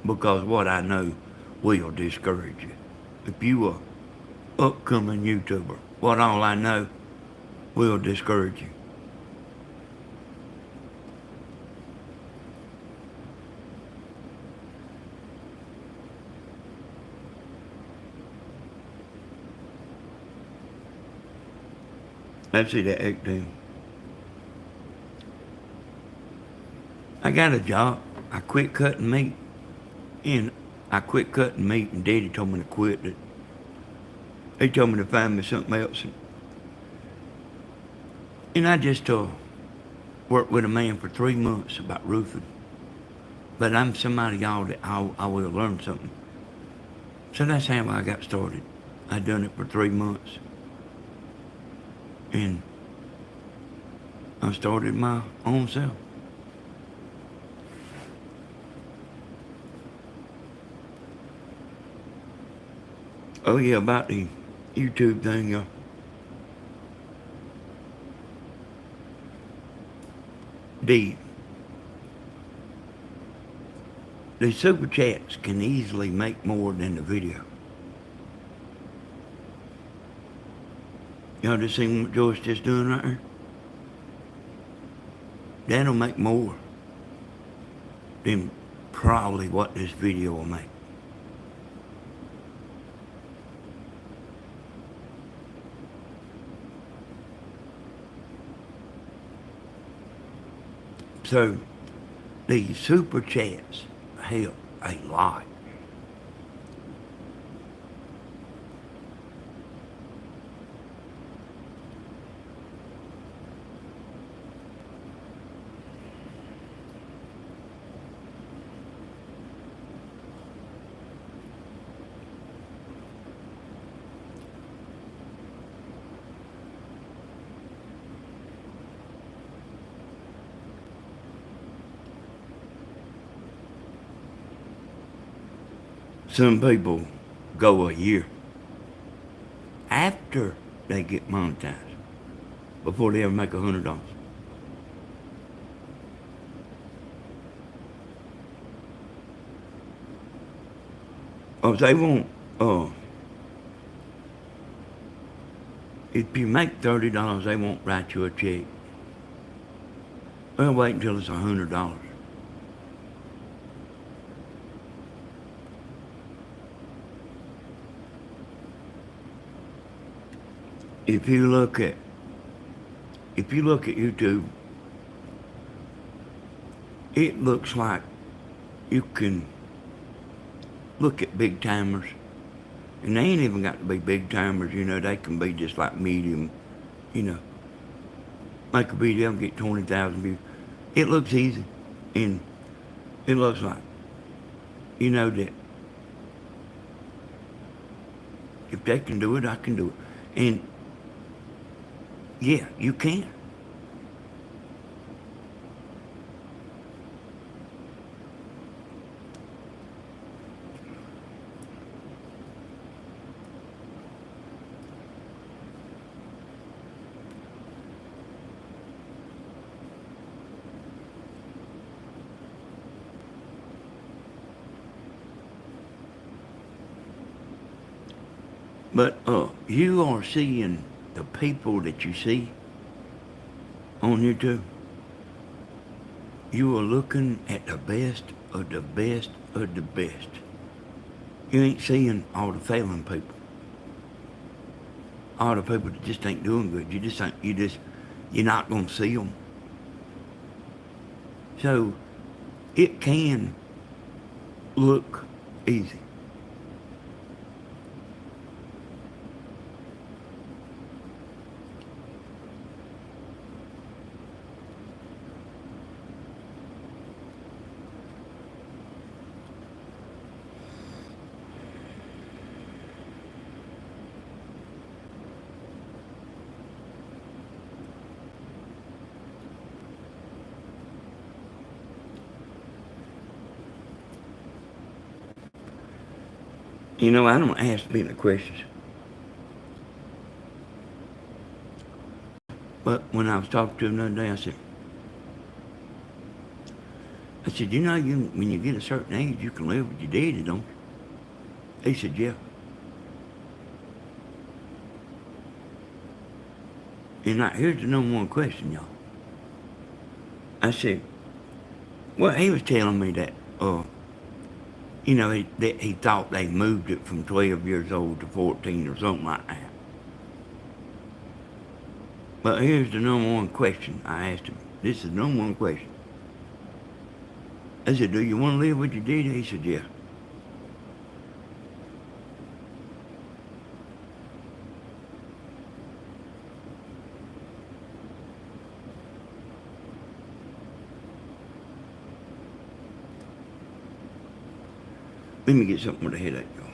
Because what I know will discourage you. If you are upcoming YouTuber, what all I know will discourage you. Let's see that egg thing. I got a job. I quit cutting meat. And I quit cutting meat and Daddy told me to quit it. He told me to find me something else. And I just worked with a man for 3 months about roofing. But I'm somebody, y'all, that I will learn something. So that's how I got started. I done it for 3 months. And I started my own self. Oh yeah, about the YouTube thing, the super chats can easily make more than the video. Y'all just seen what Joyce just doing right there? That'll make more than probably what this video will make. So, these super chats help a lot. Some people go a year after they get monetized before they ever make $100. Oh, they won't, if you make $30, they won't write you a check. They'll wait until it's $100. If you look at YouTube, it looks like you can look at big timers, and they ain't even got to be big timers, they can be just like medium, make a video and get 20,000 views. It looks easy, and it looks like, that if they can do it, I can do it. And yeah, you can. But you are seeing the people that you see on YouTube. You are looking at the best of the best of the best. You ain't seeing all the failing people. All the people that just ain't doing good. You're not gonna see them. So it can look easy. You know, I don't ask many questions. But when I was talking to him the other day, I said, you know, when you get a certain age, you can live with your daddy, don't you? He said, yeah. And now, here's the number one question, y'all. I said, well, he was telling me that, you know, he thought they moved it from 12 years old to 14 or something like that. But here's the number one question I asked him. This is the number one question. I said, do you want to live with your daddy? He said, yeah. Let me get something with a headache, y'all.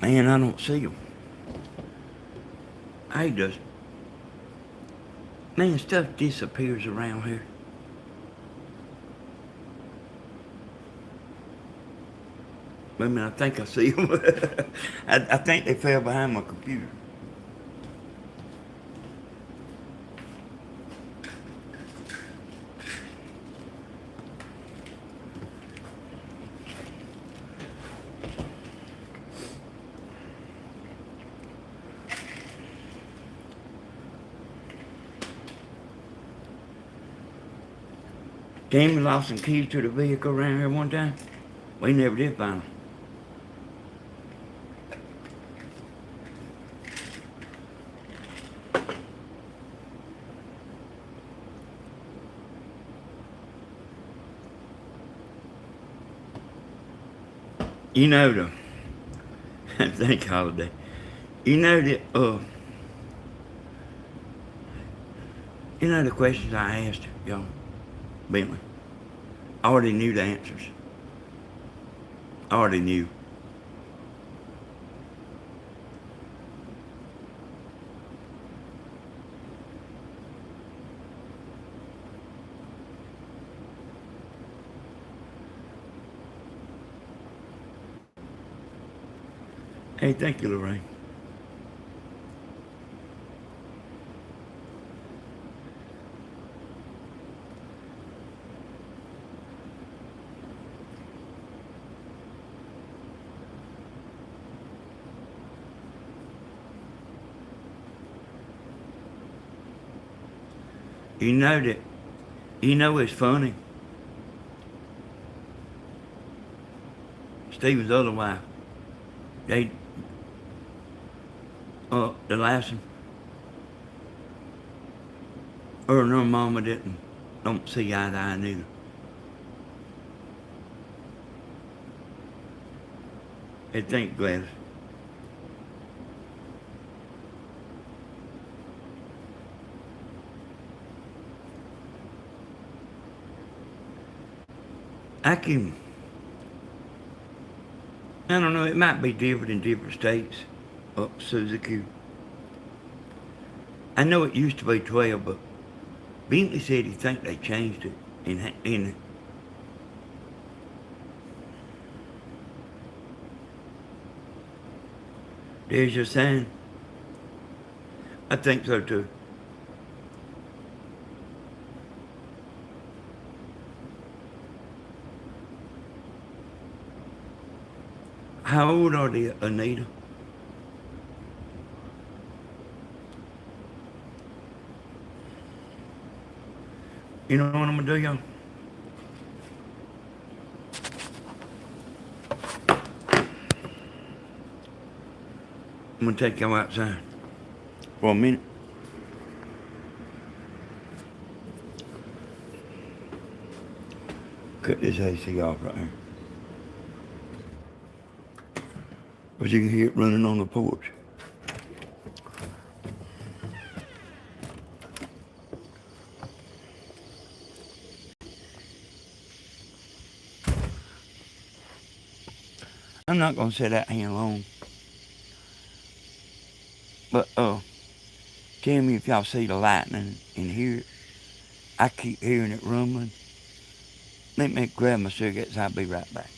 Man, I don't see him. I just, man, stuff disappears around here. I mean, I think I see them. I think they fell behind my computer. Tammy lost some keys to the vehicle around here one time. We never did find them. You know the, thank Holiday. You know the questions I asked y'all, Bentley. I already knew the answers. I already knew. Hey, thank you, Lorraine. You know it's funny. Steven's other wife, the last one, her and her mama don't see eye to eye neither. Hey, thank you, Gladys. I don't know, it might be different in different states. Suzuki. I know it used to be 12, but Bentley said he think they changed it in there's your sign. I think so too. How old are they, Anita? You know what I'm gonna do, y'all? I'm gonna take y'all outside for a minute. cut this AC off right here. But you can hear it running on the porch. I'm not gonna sit out here long. But tell me if y'all see the lightning and hear it. I keep hearing it rumbling. Let me grab my cigarettes. I'll be right back.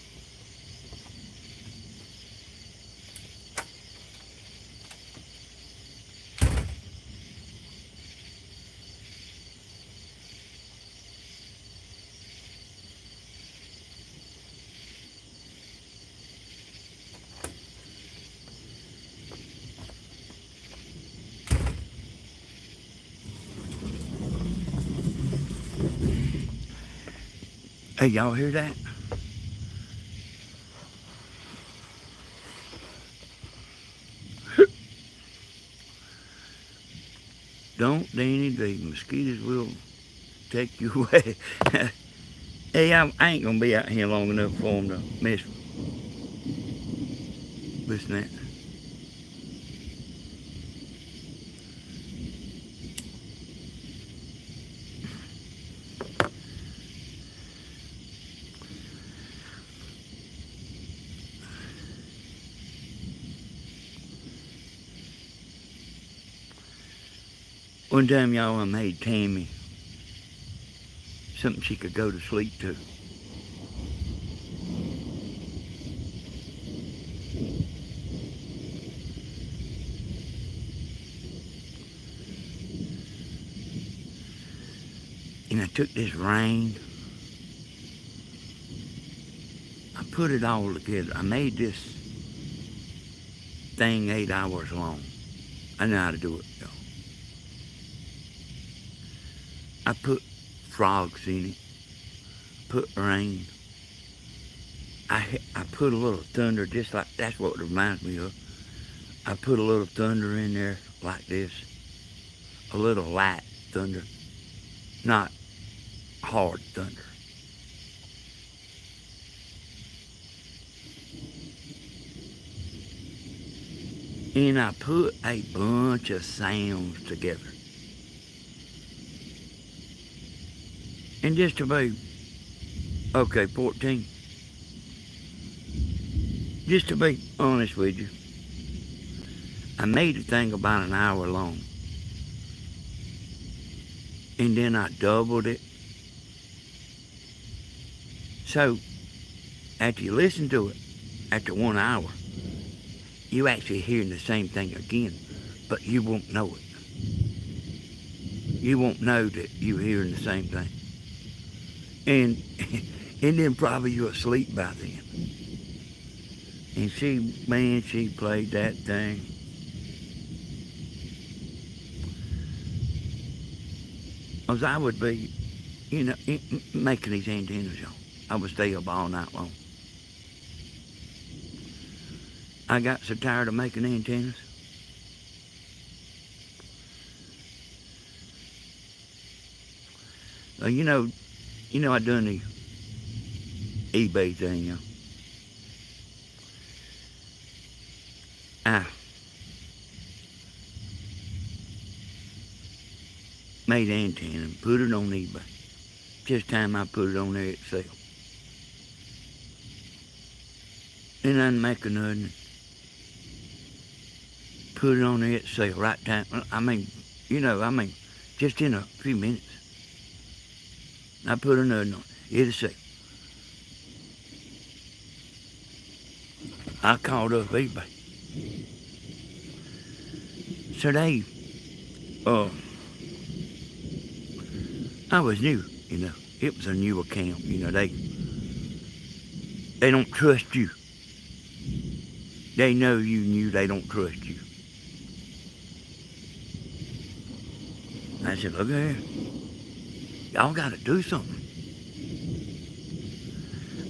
Hey, y'all hear that? Don't, Danny, the mosquitoes will take you away. Hey, I ain't gonna be out here long enough for them to mess. Listen to that. One time, y'all, I made Tammy something she could go to sleep to. And I took this rain, I put it all together. I made this thing 8 hours long. I know how to do it, y'all. I put frogs in it, put rain. I put a little thunder, just like, that's what it reminds me of. I put a little thunder in there like this, a little light thunder, not hard thunder. And I put a bunch of sounds together. And just to be, okay, 14. Just to be honest with you, I made the thing about an hour long. And then I doubled it. So, after you listen to it, after 1 hour, you actually hearing the same thing again, but you won't know it. You won't know that you're hearing the same thing. And then probably you're asleep by then. And she played that thing. As I would be, making these antennas, y'all. I would stay up all night long. I got so tired of making antennas. You know I done the eBay thing, you know. I made an antenna and put it on eBay. Just time I put it on there itself. Then I'd make another, put it on there itself, right time. Just in a few minutes. I put another on it'll say. I called up eBay. So I was new, It was a new account, they don't trust you. They know you new, they don't trust you. I said, look here, y'all got to do something.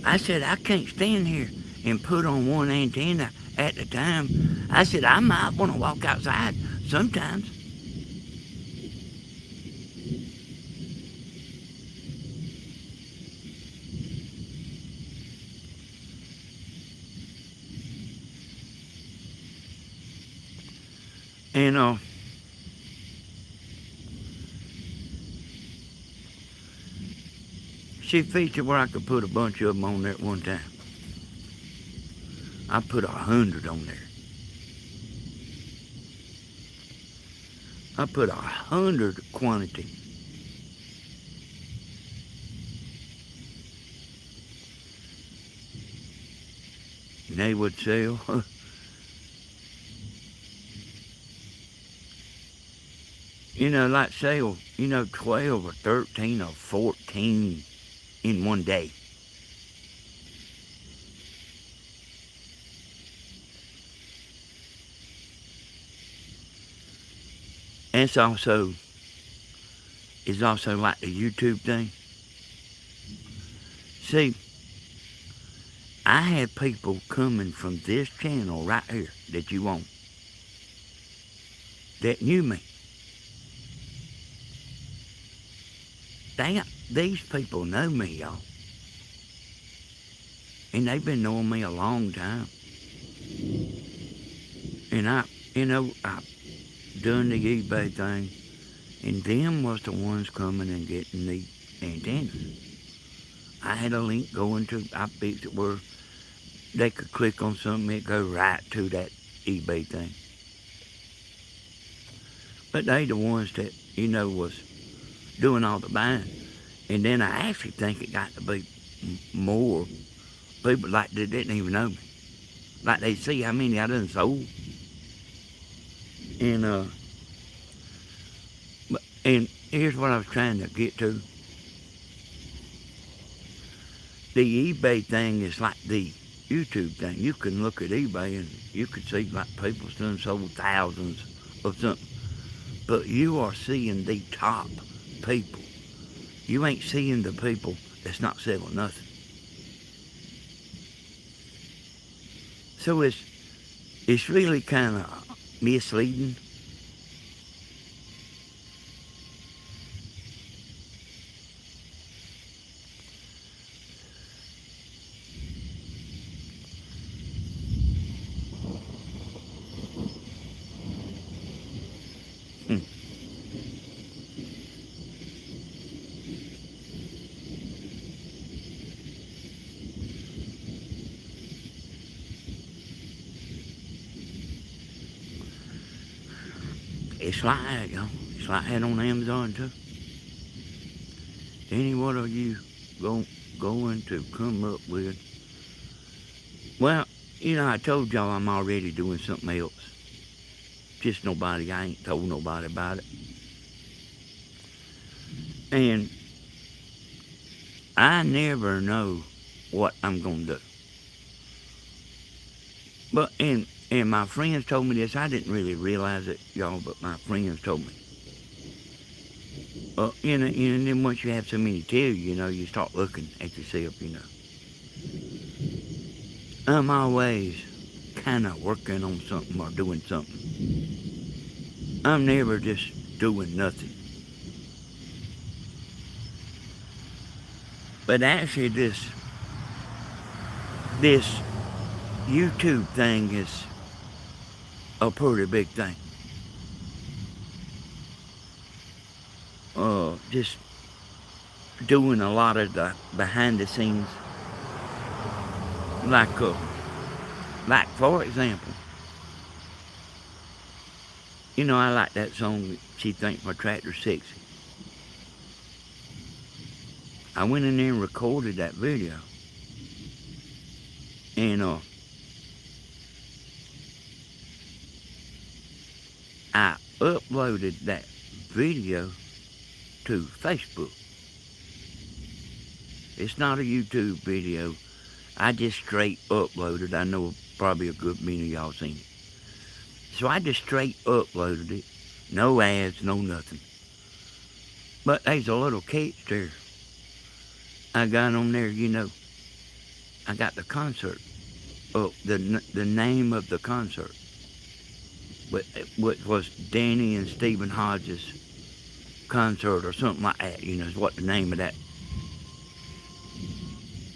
I said, I can't stand here and put on one antenna at a time. I said, I might want to walk outside sometimes. And she featured where I could put a bunch of them on there at one time. I put 100 on there. I put 100 quantity. And they would sell. Like sell, 12 or 13 or 14 in one day. And it's also like the YouTube thing. See, I had people coming from this channel right here that you want that knew me. These people know me, y'all. And they've been knowing me a long time. And I done the eBay thing. And them was the ones coming and getting the antennas. I had a link going to, I fixed it where they could click on something, it go right to that eBay thing. But they the ones that, was doing all the buying. And then I actually think it got to be more people like that didn't even know me. Like they see how many I done sold. And here's what I was trying to get to. The eBay thing is like the YouTube thing. You can look at eBay and you can see like people's done sold thousands of something. But you are seeing the top people. You ain't seeing the people that's not selling nothing. So it's really kind of misleading. It's like that, y'all. It's like that on Amazon, too. Danny, what are you going to come up with? Well, I told y'all I'm already doing something else. Just I ain't told nobody about it. And I never know what I'm going to do. But, and my friends told me this. I didn't really realize it, y'all, but my friends told me. And then once you have so many tell you, you start looking at yourself, I'm always kind of working on something or doing something. I'm never just doing nothing. But actually this YouTube thing is a pretty big thing. Just doing a lot of the behind the scenes. Like for example, I like that song, She Thinks My Tractor's Sexy. I went in there and recorded that video. And I uploaded that video to Facebook. It's not a YouTube video. I just straight uploaded. I know probably a good many of y'all seen it. So I just straight uploaded it. No ads, no nothing. But there's a little catch there. I got on there, I got the concert. The name of the concert. What was Danny and Stephen Hodges concert or something like that, is what the name of that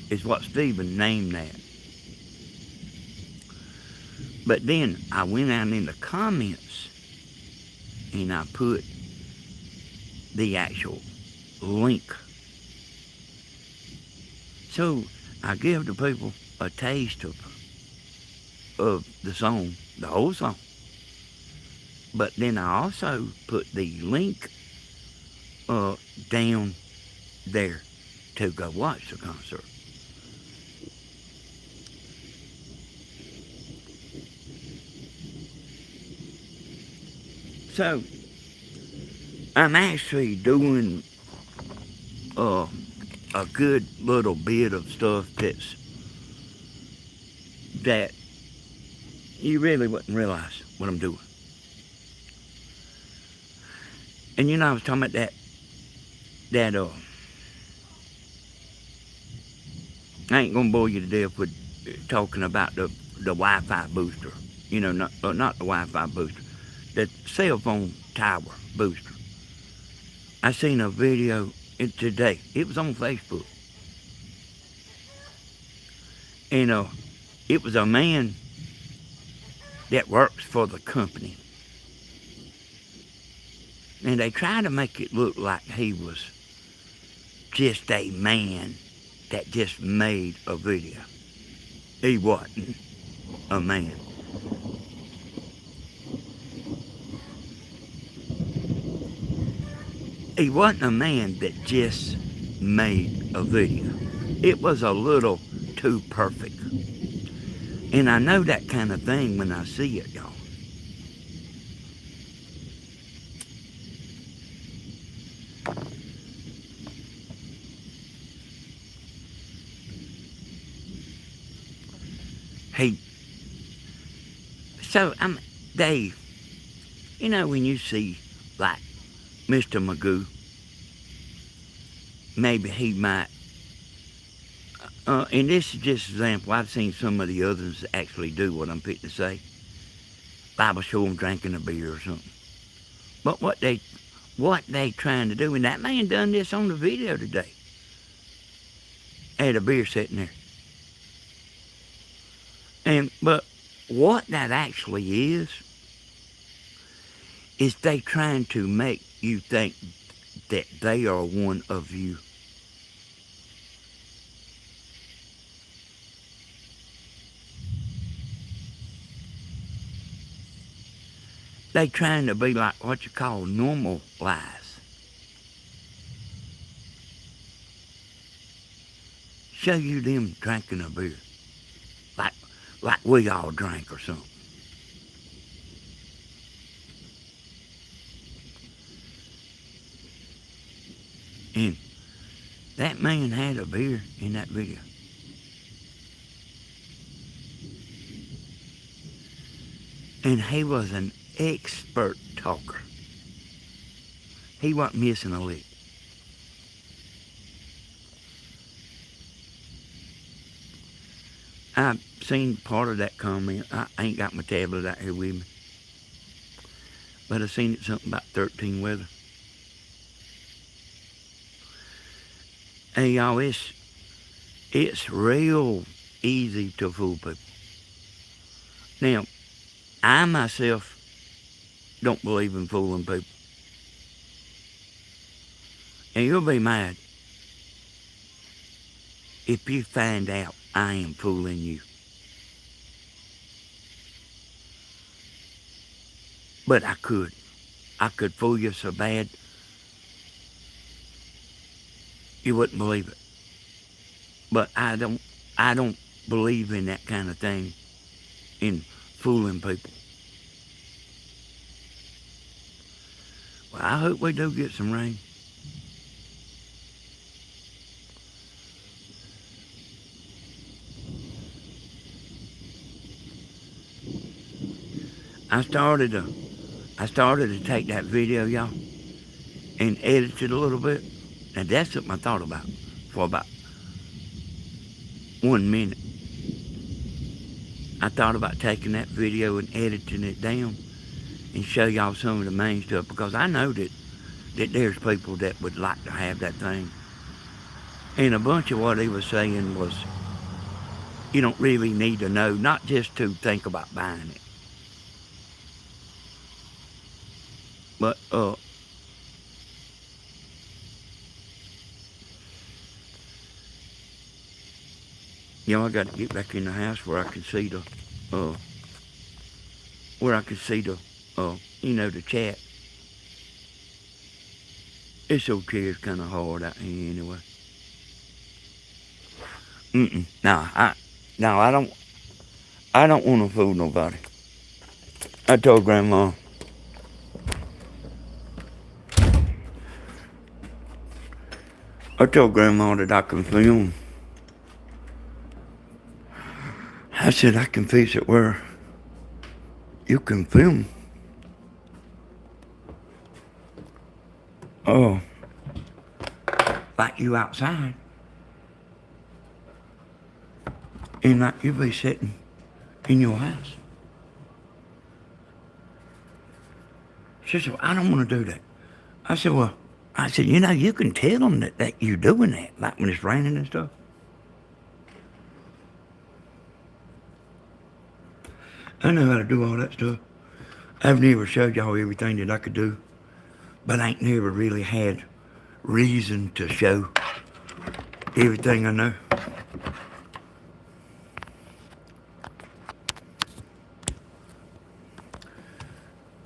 is, what Stephen named that. But then I went out in the comments and I put the actual link. So I give the people a taste of the song, the whole song. But then I also put the link down there to go watch the concert. So I'm actually doing a good little bit of stuff that you really wouldn't realize what I'm doing. And you know, I was talking about that I ain't gonna bore you to death with talking about the Wi-Fi booster. You know, not the Wi-Fi booster, the cell phone tower booster. I seen a video today. It was on Facebook, and it was a man that works for the company, and they tried to make it look like he was just a man that just made a video. He wasn't a man. He wasn't a man that just made a video. It was a little too perfect. And I know that kind of thing when I see it, y'all. Dave, you know, when you see, like, Mr. Magoo, maybe he might, and this is just an example, I've seen some of the others actually do what I'm fitting to say. Bible show them drinking a beer or something. But what they trying to do, and that man done this on the video today. Had a beer sitting there. But what that actually is they trying to make you think that they are one of you. They trying to be like what you call normal lies. Show you them drinking a beer. Like we all drank or something. And that man had a beer in that video. And he was an expert talker. He wasn't missing a lick. I've seen part of that comment. I ain't got my tablet out here with me. But I seen it something about 13 weather. Hey y'all, it's real easy to fool people. Now, I myself don't believe in fooling people. And you'll be mad if you find out I am fooling you. But I could fool you so bad you wouldn't believe it. But I don't believe in that kind of thing, in fooling people. Well, I hope we do get some rain. I started to take that video, y'all, and edit it a little bit. And that's something I thought about for about 1 minute. I thought about taking that video and editing it down and show y'all some of the main stuff, because I know that there's people that would like to have that thing. And a bunch of what he was saying was, you don't really need to know, not just to think about buying it. But, I got to get back in the house where I can see uh, the chat. This old chair's kind of hard out here anyway. No, I don't want to fool nobody. I told Grandma, that I can film. I said I can fix it where you can film. Oh, like you outside. And like you be sitting in your house. She said, well, I don't want to do that. I said, you can tell them that you're doing that, like when it's raining and stuff. I know how to do all that stuff. I've never showed y'all everything that I could do, but I ain't never really had reason to show everything I know.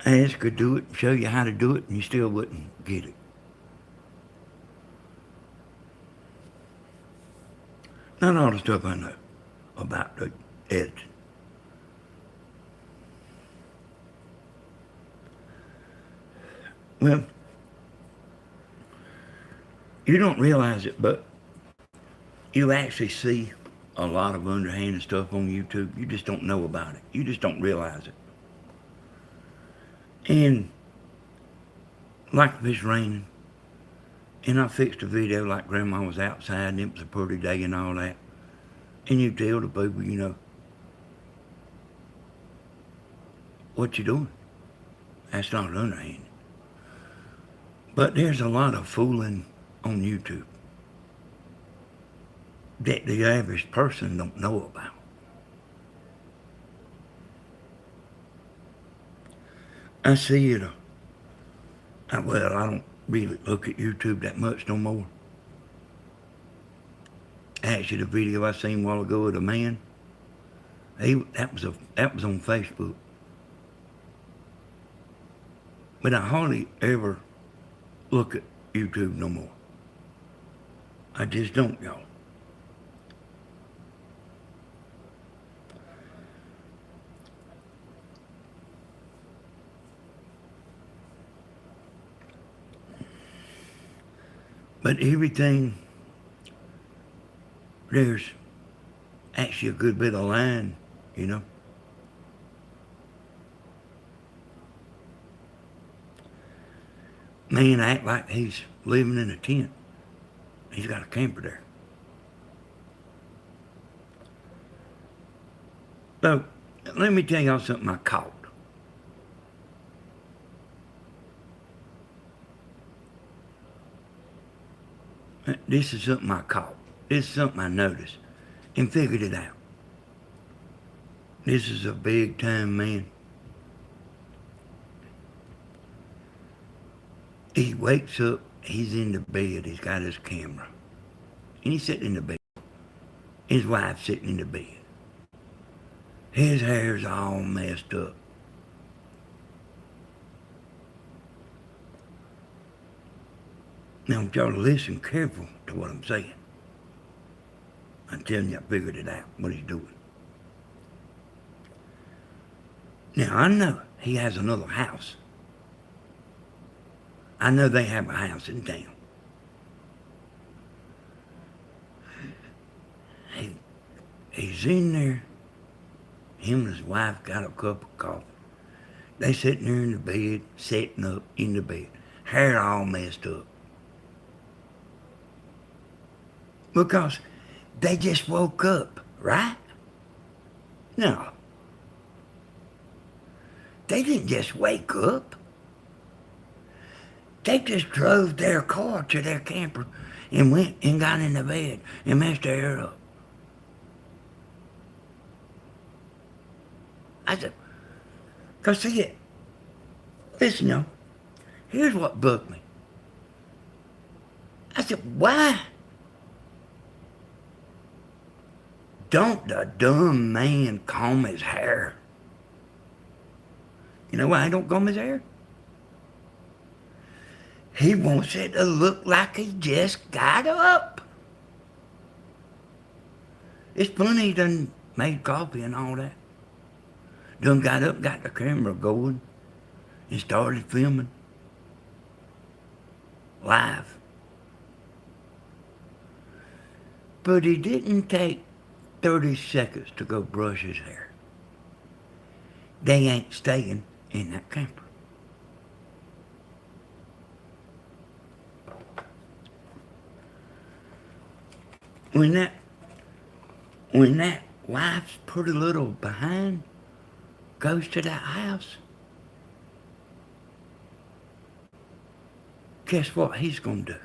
I could do it, show you how to do it, and you still wouldn't get it. Not all the stuff I know about the editing. Well, you don't realize it, but you actually see a lot of underhanded stuff on YouTube. You just don't know about it. You just don't realize it. And like if it's raining, and I fixed a video like Grandma was outside and it was a pretty day and all that, and you tell the people, what you doing. That's not underhanded. But there's a lot of fooling on YouTube that the average person don't know about. I see it. I don't really look at YouTube that much no more. Actually, the video I seen a while ago of the man, that was on Facebook. But I hardly ever look at YouTube no more. I just don't, y'all. But everything, there's actually a good bit of line, Man act like he's living in a tent. He's got a camper there. So, let me tell y'all something I caught. This is something I caught. This is something I noticed and figured it out. This is a big time man. He wakes up, he's in the bed, he's got his camera. And he's sitting in the bed. His wife's sitting in the bed. His hair's all messed up. Now, I want y'all to listen careful to what I'm saying. I'm telling you, I figured it out, what he's doing. Now, I know he has another house. I know they have a house in town. He's in there. Him and his wife got a cup of coffee. They sitting there in the bed, setting up in the bed. Hair all messed up. Because they just woke up, right? No. They didn't just wake up. They just drove their car to their camper and went and got in the bed and messed their hair up. I said, because see it. Listen, y'all. Here's what bugged me. I said, why don't the dumb man comb his hair? You know why he don't comb his hair? He wants it to look like he just got up. It's funny he done made coffee and all that. Done got up, got the camera going, and started filming. Live. But he didn't take 30 seconds to go brush his hair. They ain't staying in that camper. When that wife's pretty little behind goes to that house, guess what he's gonna do?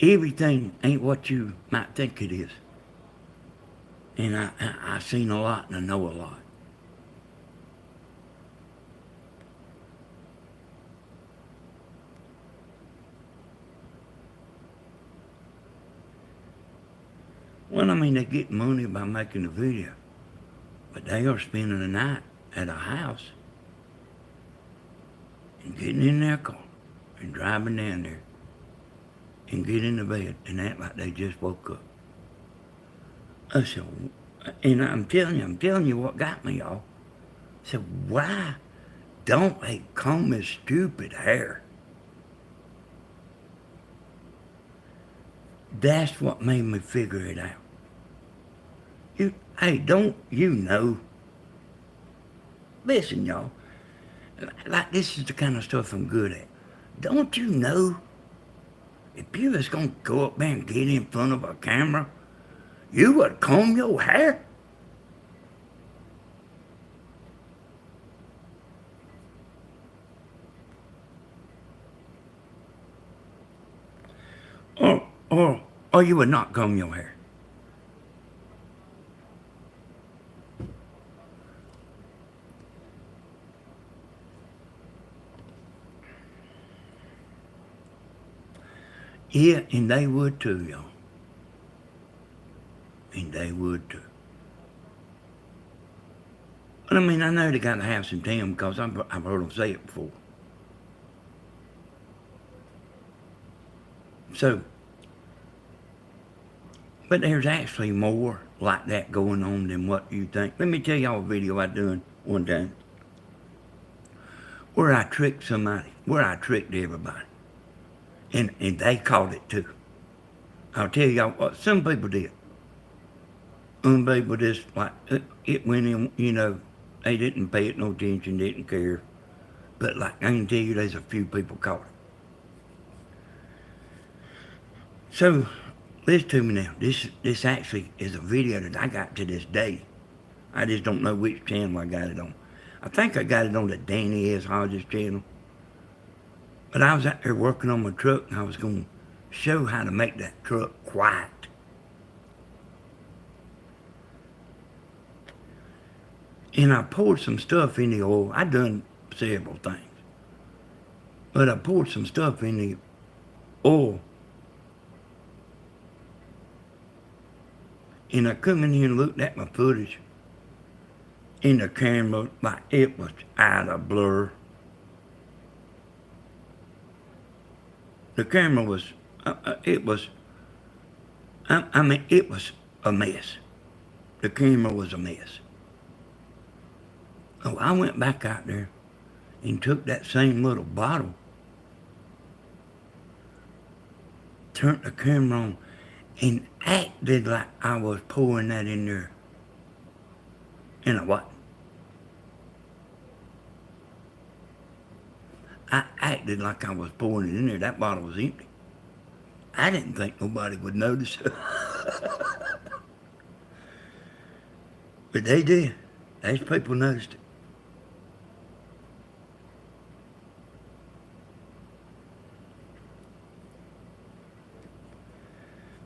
Everything ain't what you might think it is. And I seen a lot and I know a lot. Well, I mean, they get money by making a video, but they are spending the night at a house and getting in their car and driving down there and get in the bed and act like they just woke up. I said, and I'm telling you what got me, y'all. I said, why don't they comb his stupid hair? That's what made me figure it out. Hey, don't you know? Listen, y'all. Like, this is the kind of stuff I'm good at. Don't you know? If you was gonna go up there and get in front of a camera, you would comb your hair? Or you would not comb your hair. Yeah, and they would too, y'all. And they would too. But I mean, I know they got a house in town because I've heard them say it before. So, but there's actually more like that going on than what you think. Let me tell y'all a video I done one time where I tricked somebody, where I tricked everybody. And they caught it too. I'll tell y'all what, some people did. Some people just, like, it went in, you know, they didn't pay it no attention, didn't care. But like, I can tell you there's a few people caught it. So, listen to me now. This actually is a video that I got to this day. I just don't know which channel I got it on. I think I got it on the Danny S. Hodges channel. But I was out there working on my truck and I was going to show how to make that truck quiet. And I poured some stuff in the oil. I done several things. But I poured some stuff in the oil. And I come in here and looked at my footage. And the camera, like, it was out of blur. The camera was, it was a mess. The camera was a mess. Oh, I went back out there and took that same little bottle, turned the camera on, and acted like I was pouring that in there. And I wasn't. I acted like I was pouring it in there. That bottle was empty. I didn't think nobody would notice. But they did. Those people noticed it.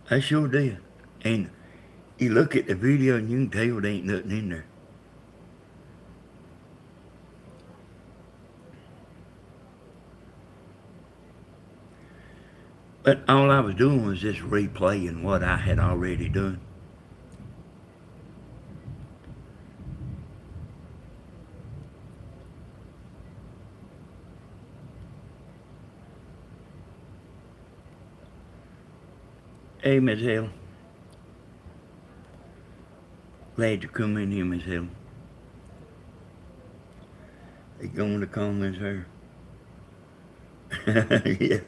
I sure did. And you look at the video and you can tell there ain't nothing in there. But all I was doing was just replaying what I had already done. Hey, Miss Helen. Glad you come in here, Miss Helen. They go in the comments here. Yeah.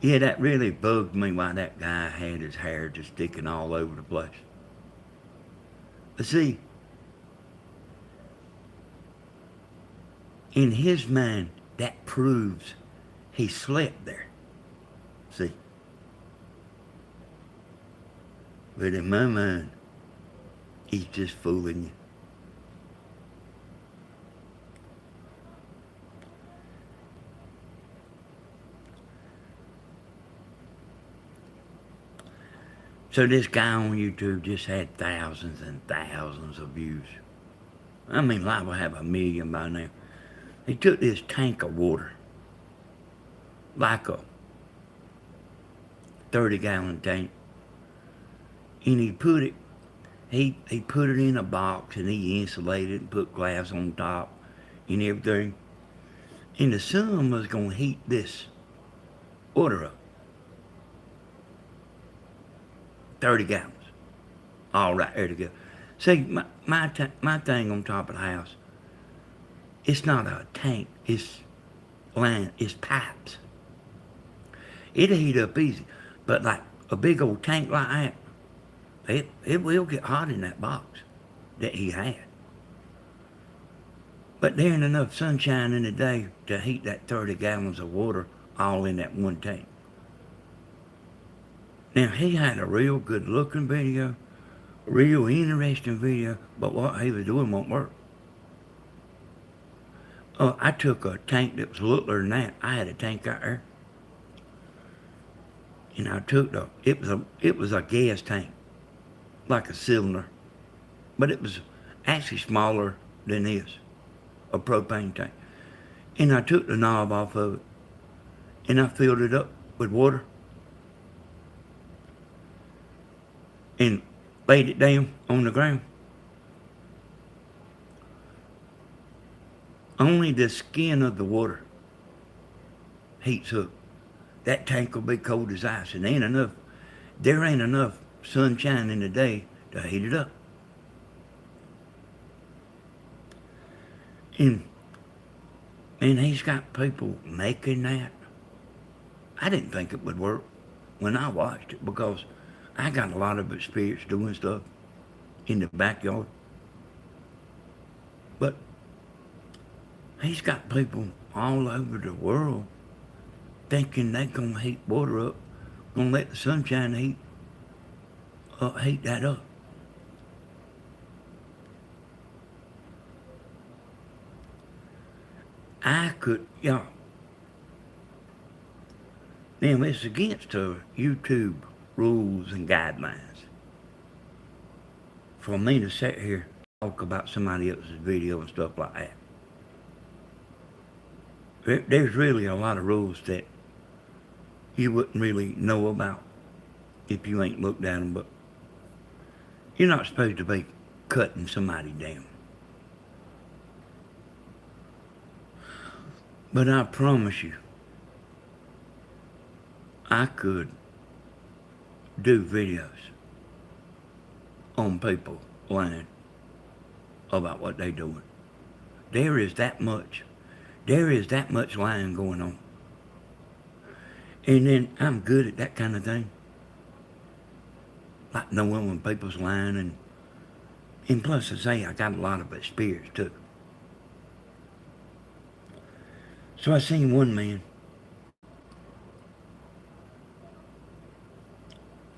Yeah, that really bugged me why that guy had his hair just sticking all over the place. But see, in his mind, that proves he slept there. See? But in my mind, he's just fooling you. So this guy on YouTube just had thousands and thousands of views. I mean, liable to have 1 million by now. He took this tank of water, like a 30-gallon tank, and he put it in a box and he insulated it and put glass on top and everything. And the sun was gonna heat this water up. 30 gallons. All right, there to go. See, my thing on top of the house, it's not a tank, it's pipes. It'll heat up easy. But like a big old tank like that, it will get hot in that box that he had. But there ain't enough sunshine in the day to heat that 30 gallons of water all in that one tank. Now, he had a real good looking video, a real interesting video, but what he was doing won't work. I took a tank that was littler than that. I had a tank out there. And I took it was a gas tank, like a cylinder. But it was actually smaller than this, a propane tank. And I took the knob off of it, and I filled it up with water. And laid it down on the ground. Only the skin of the water heats up. That tank will be cold as ice, and there ain't enough sunshine in the day to heat it up. And he's got people making that. I didn't think it would work when I watched it because I got a lot of experience doing stuff in the backyard. But he's got people all over the world thinking they're going to heat water up, going to let the sunshine heat that up. Now it's against YouTube rules and guidelines for me to sit here and talk about somebody else's video and stuff like that. There's really a lot of rules that you wouldn't really know about if you ain't looked at them, but you're not supposed to be cutting somebody down. But I promise you, I could do videos on people lying about what they doing. There is that much lying going on. And then I'm good at that kind of thing. Like knowing when people's lying and plus I say I got a lot of experience too. So I seen one man.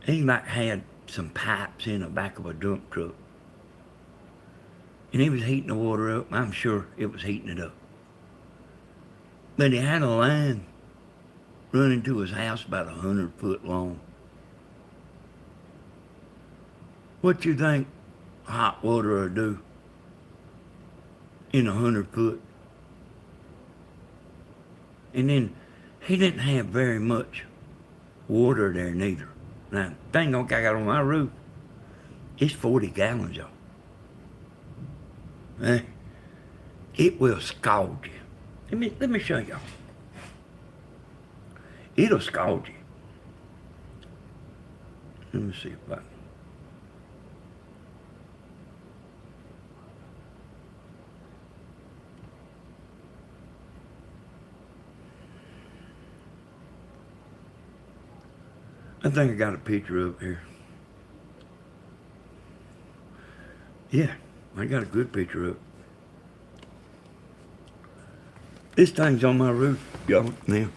He like had some pipes in the back of a dump truck. And he was heating the water up. I'm sure it was heating it up. But he had a line running to his house about 100 foot long. What you think hot water will do in 100 foot? And then he didn't have very much water there neither. Now, thing I got on my roof, it's 40 gallons, y'all. It will scald you. Let me show y'all. It'll scald you. Let me see if I think I got a picture up here. Yeah, I got a good picture up. This thing's on my roof, y'all, now.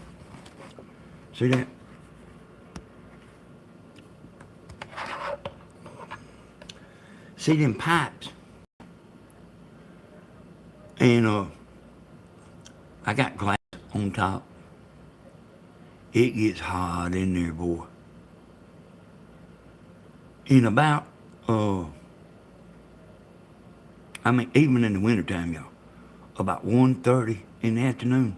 See that? See them pipes? And I got glass on top. It gets hot in there, boy. In about, even in the wintertime, y'all, about 1:30 in the afternoon,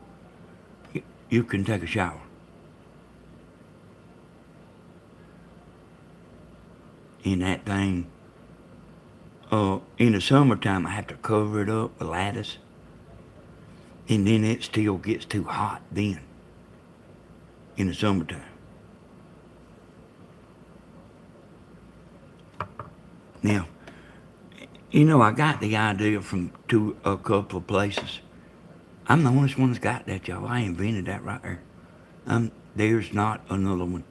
you can take a shower. In that thing, in the summertime, I have to cover it up with lattice, and then it still gets too hot then, in the summertime. Now, I got the idea from a couple of places. I'm the only one that's got that, y'all. I invented that right there. There's not another one.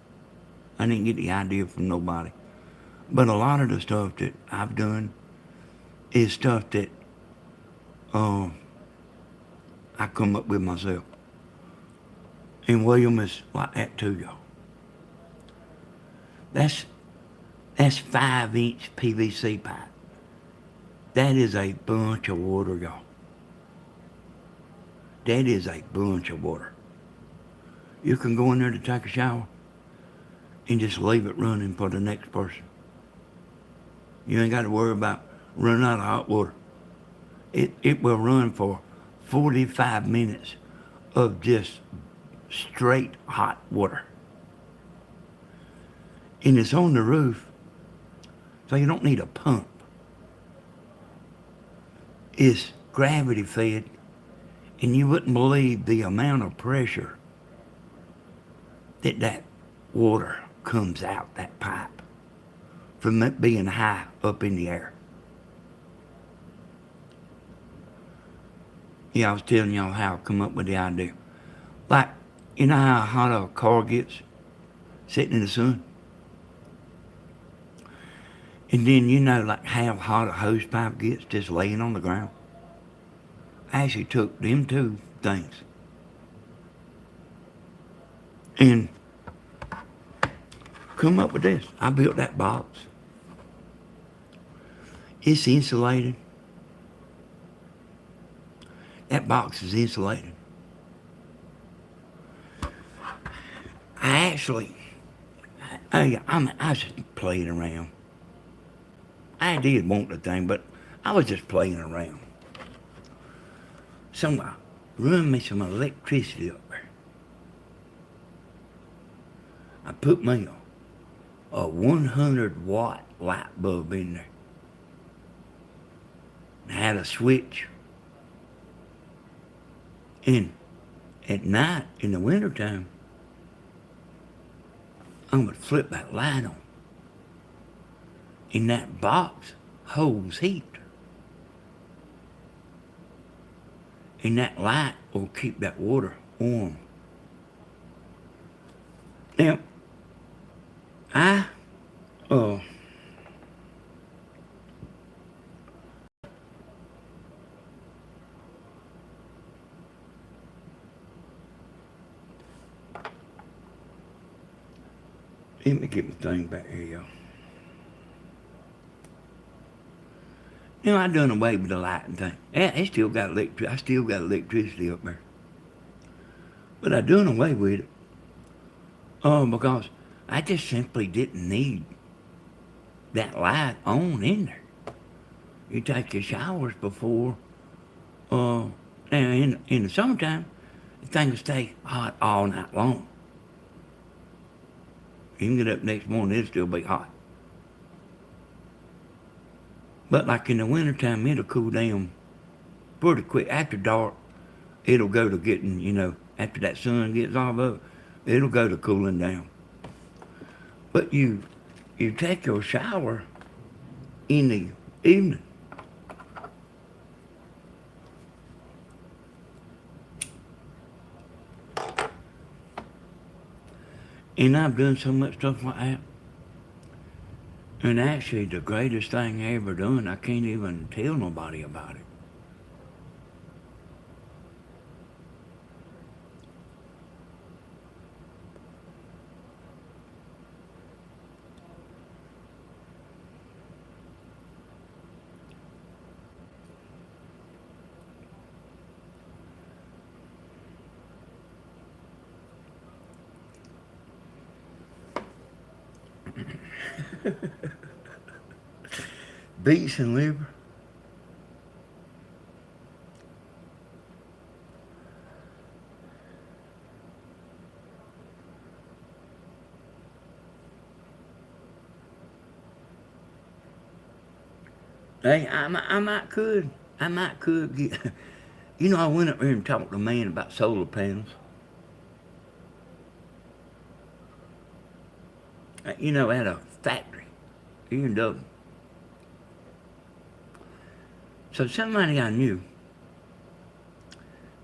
I didn't get the idea from nobody. But a lot of the stuff that I've done is stuff that I come up with myself. And William is like that too, y'all. That's 5-inch PVC pipe. That is a bunch of water, y'all. That is a bunch of water. You can go in there to take a shower and just leave it running for the next person. You ain't got to worry about running out of hot water. It will run for 45 minutes of just straight hot water. And it's on the roof, so you don't need a pump. It's gravity fed, and you wouldn't believe the amount of pressure that water comes out that pipe from it being high up in the air. Yeah, I was telling y'all how I come up with the idea. Like, you know how hot a car gets sitting in the sun? And then you know like how hot a hose pipe gets just laying on the ground? I actually took them two things and come up with this. I built that box. It's insulated. That box is insulated. I was just playing around. I did want the thing, but I was just playing around. Somebody run me some electricity up there. I put me a 100-watt light bulb in there. I had a switch. And at night, in the wintertime, I'm going to flip that light on. And that box holds heat. And that light will keep that water warm. Now, let me get my thing back here, y'all. I done away with the lighting thing. Yeah, I still got electricity up there. But I done away with it. Because I just simply didn't need that light on in there. You take your showers before, now in the summertime, the thing will stay hot all night long. You can get up next morning, it'll still be hot. But like in the wintertime, it'll cool down pretty quick. After dark, it'll go to getting, after that sun gets off of it, it'll go to cooling down. But you take your shower in the evening. And I've done so much stuff like that. And actually, the greatest thing I ever done, I can't even tell nobody about it. Beets and liver. Hey, I might could. I might could get. I went up there and talked to a man about solar panels. At a factory here in Dublin. So somebody I knew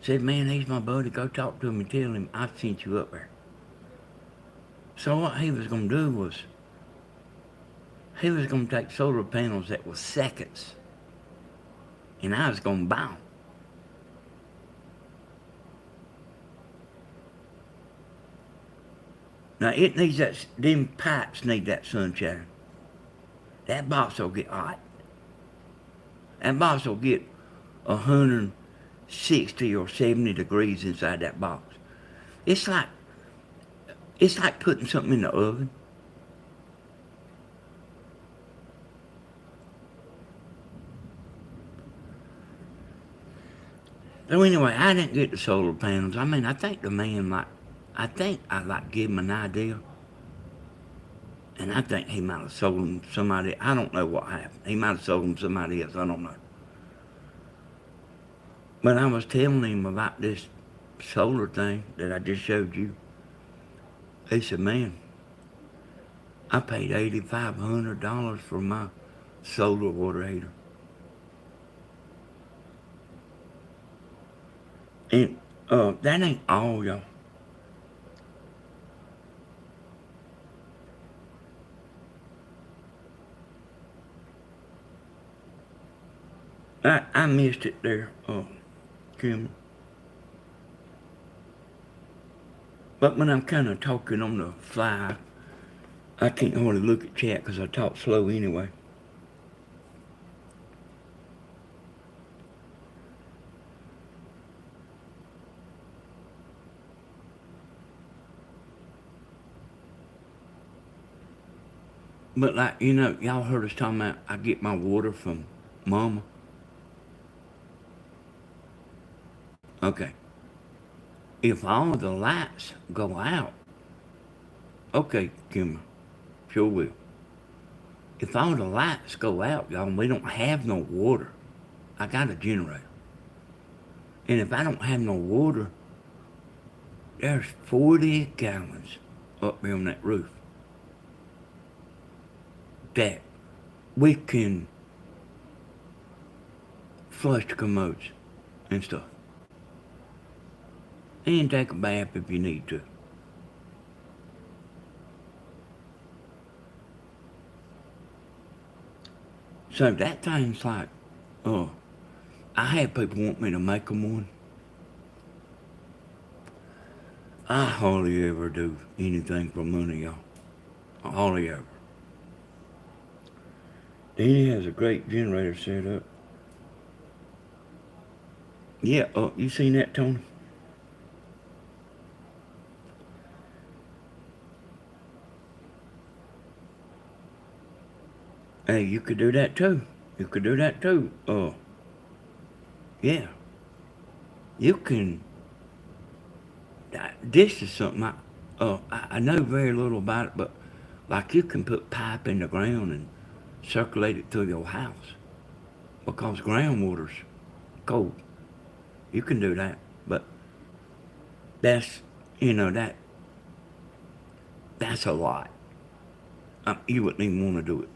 said, man, he's my buddy. Go talk to him and tell him I sent you up there. So what he was going to do was, he was going to take solar panels that were seconds, and I was going to buy them. Now it needs them pipes need that sunshine. That box will get hot. That box will get 160 or 70 degrees inside that box. It's like putting something in the oven. So anyway, I didn't get the solar panels. I mean, I think the man I gave him an idea. And I think he might have sold them somebody. I don't know what happened. He might have sold them somebody else. I don't know. But I was telling him about this solar thing that I just showed you. He said, man, I paid $8,500 for my solar water heater. And that ain't all, y'all. I missed it there, Kim. But when I'm kind of talking on the fly, I can't hardly look at chat because I talk slow anyway. But like, y'all heard us talking about I get my water from Mama. Okay. If all the lights go out, okay, Kimber, sure will. If all the lights go out, y'all, and we don't have no water, I got a generator. And if I don't have no water, there's 40 gallons up there on that roof that we can flush the commodes and stuff. And take a bath if you need to. So that thing's like, I had people want me to make them one. I hardly ever do anything for money, y'all. Hardly ever. Danny has a great generator set up. Yeah, you seen that, Tony? Hey, you could do that too. You could do that too. Yeah. You can. This is something I know very little about it, but like you can put pipe in the ground and circulate it through your house because groundwater's cold. You can do that, but that's you know that's a lot. You wouldn't even want to do it.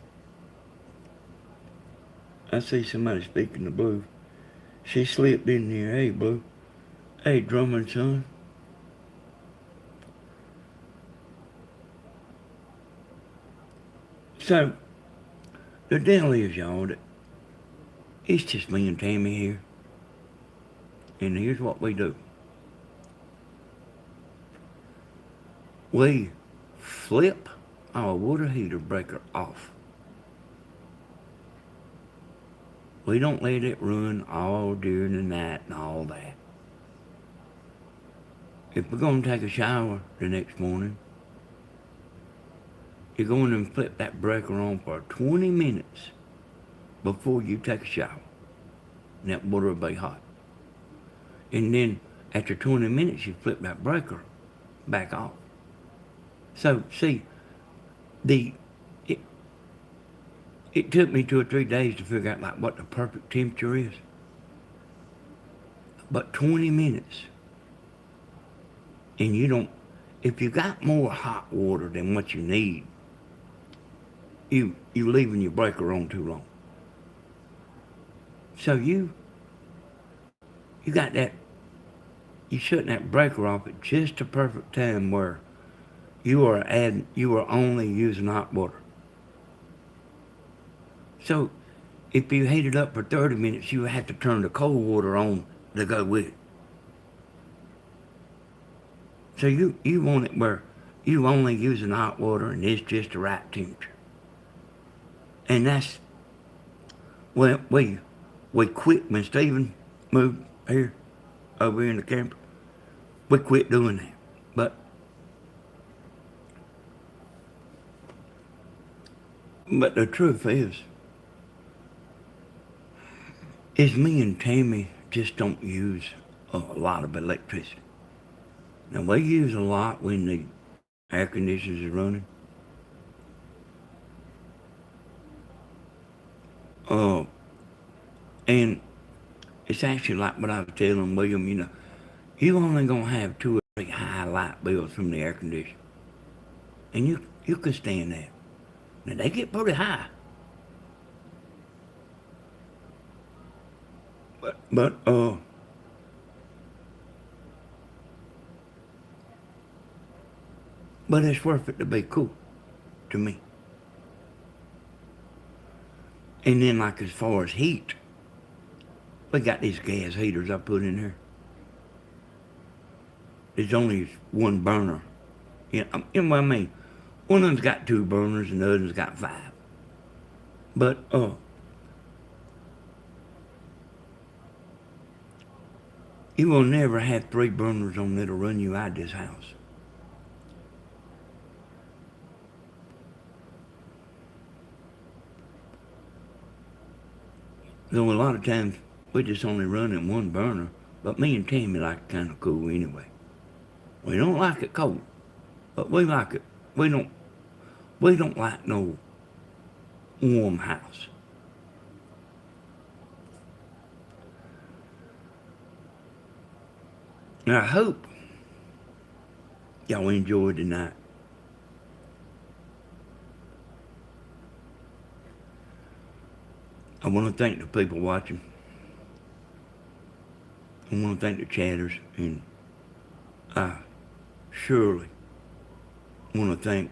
I see somebody speaking to Blue. She slipped in there. Hey, Blue. Hey, Drummond, son. So, the deal is, y'all, that it's just me and Tammy here. And here's what we do. We flip our water heater breaker off. We don't let it run all during the night and all that. If we're going to take a shower the next morning, you're going to flip that breaker on for 20 minutes before you take a shower. And that water will be hot. And then after 20 minutes, you flip that breaker back off. So, see, it, it took me 2 or 3 days to figure out like what the perfect temperature is. But 20 minutes. And if you got more hot water than what you need, you leaving your breaker on too long. So you got that, you shutting that breaker off at just the perfect time where you are only using hot water. So if you heat it up for 30 minutes, you have to turn the cold water on to go with it. So you want it where you only using hot water and it's just the right temperature. And that's, well, we quit when Stephen moved here, over here in the camper. We quit doing that. But the truth is me and Tammy just don't use a lot of electricity. Now we use a lot when the air conditioners are running. And it's actually like what I was telling William, you only gonna have 2 or 3 high light bills from the air conditioner. And you can stand that. Now they get pretty high. But it's worth it to be cool to me. And then like as far as heat, we got these gas heaters I put in there. There's only one burner. You know what I mean? One of them's got 2 burners and the other's got 5. But you will never have 3 burners on that'll run you out of this house. Though a lot of times we just only run in 1 burner, but me and Tammy like it kind of cool anyway. We don't like it cold, but we like it. We don't like no warm house. And I hope y'all enjoyed tonight. I want to thank the people watching. I want to thank the chatters, and I surely want to thank,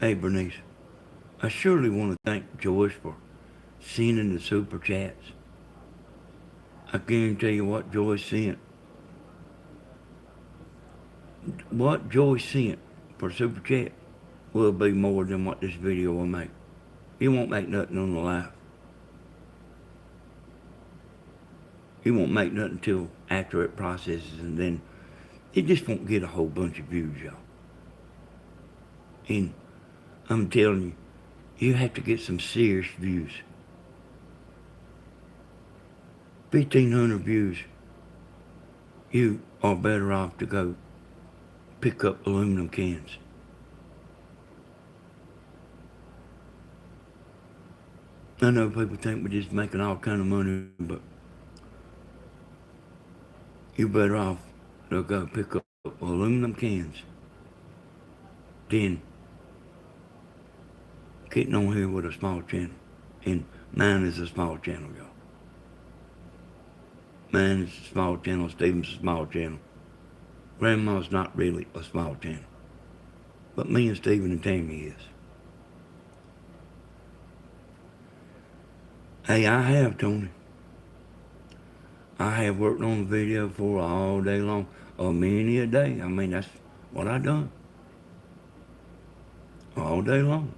hey Bernice, I surely want to thank Joyce for sending the super chats. I guarantee you what Joyce sent. What Joyce sent for super chat will be more than what this video will make. It won't make nothing on the live. It won't make nothing until after it processes, and then it just won't get a whole bunch of views, y'all. And I'm telling you, you have to get some serious views. 1,500 views, you are better off to go pick up aluminum cans. I know people think we're just making all kind of money, but you're better off to go pick up aluminum cans than getting on here with a small channel. And mine is a small channel, y'all. Mine is a small channel. Stephen's a small channel. Grandma's not really a small channel. But me and Stephen and Tammy is. Hey, I have, Tony. I have worked on the video for all day long. Or many a day. I mean, that's what I done. All day long.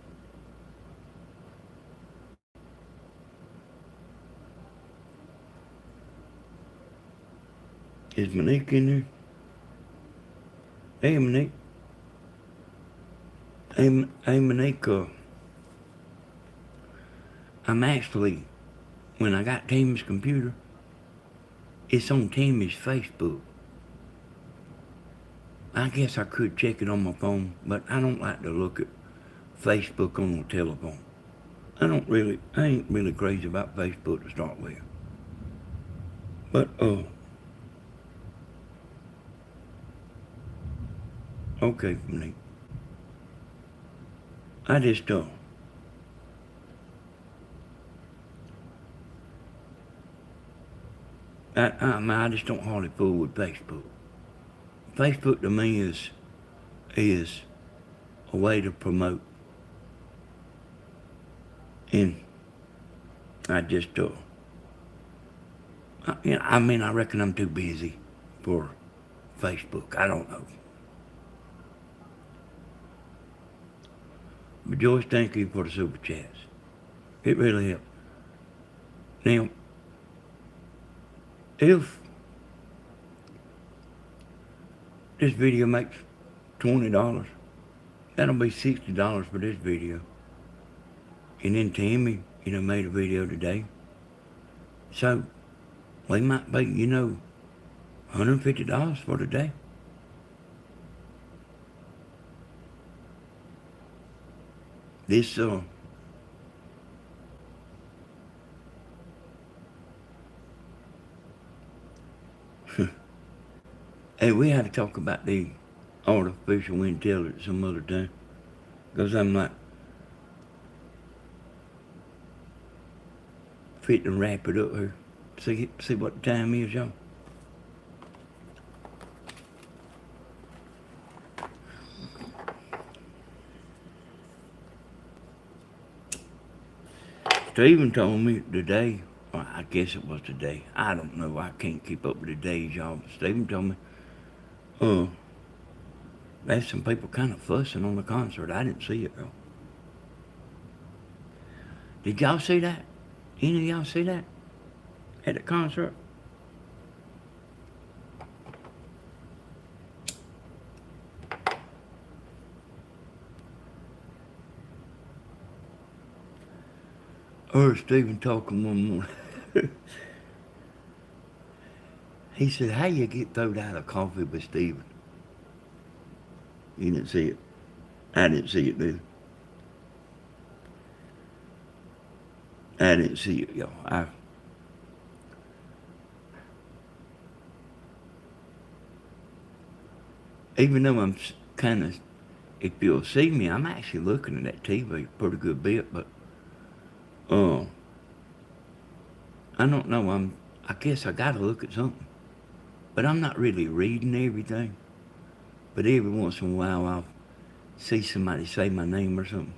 Is Monique in there? Hey, Monique. Hey, Monique, I'm actually, when I got Tammy's computer, it's on Tammy's Facebook. I guess I could check it on my phone, but I don't like to look at Facebook on the telephone. I ain't really crazy about Facebook to start with. But, okay, Monique. I just, I just don't hardly fool with Facebook. Facebook to me is a way to promote. And I just, I reckon I'm too busy for Facebook. I don't know. But Joyce, thank you for the super chats. It really helped. Now, if this video makes $20, that'll be $60 for this video. And then Tammy, made a video today. So, we might be, $150 for today. This, hey, we had to talk about the artificial intelligence some other time. Because I'm like, fit to wrap it up here. See what the time is, y'all. Stephen told me today, or I guess it was today. I don't know. I can't keep up with the days, y'all. But Stephen told me, there's some people kind of fussing on the concert. I didn't see it, though. Did y'all see that? Any of y'all see that? At the concert? I heard Stephen talking one morning. He said, how you get thrown out of coffee with Stephen? You didn't see it. I didn't see it, dude. I didn't see it, y'all. Even though I'm kind of, if you'll see me, I'm actually looking at that TV a pretty good bit, but, I don't know, I guess I gotta look at something. But I'm not really reading everything. But every once in a while I'll see somebody say my name or something.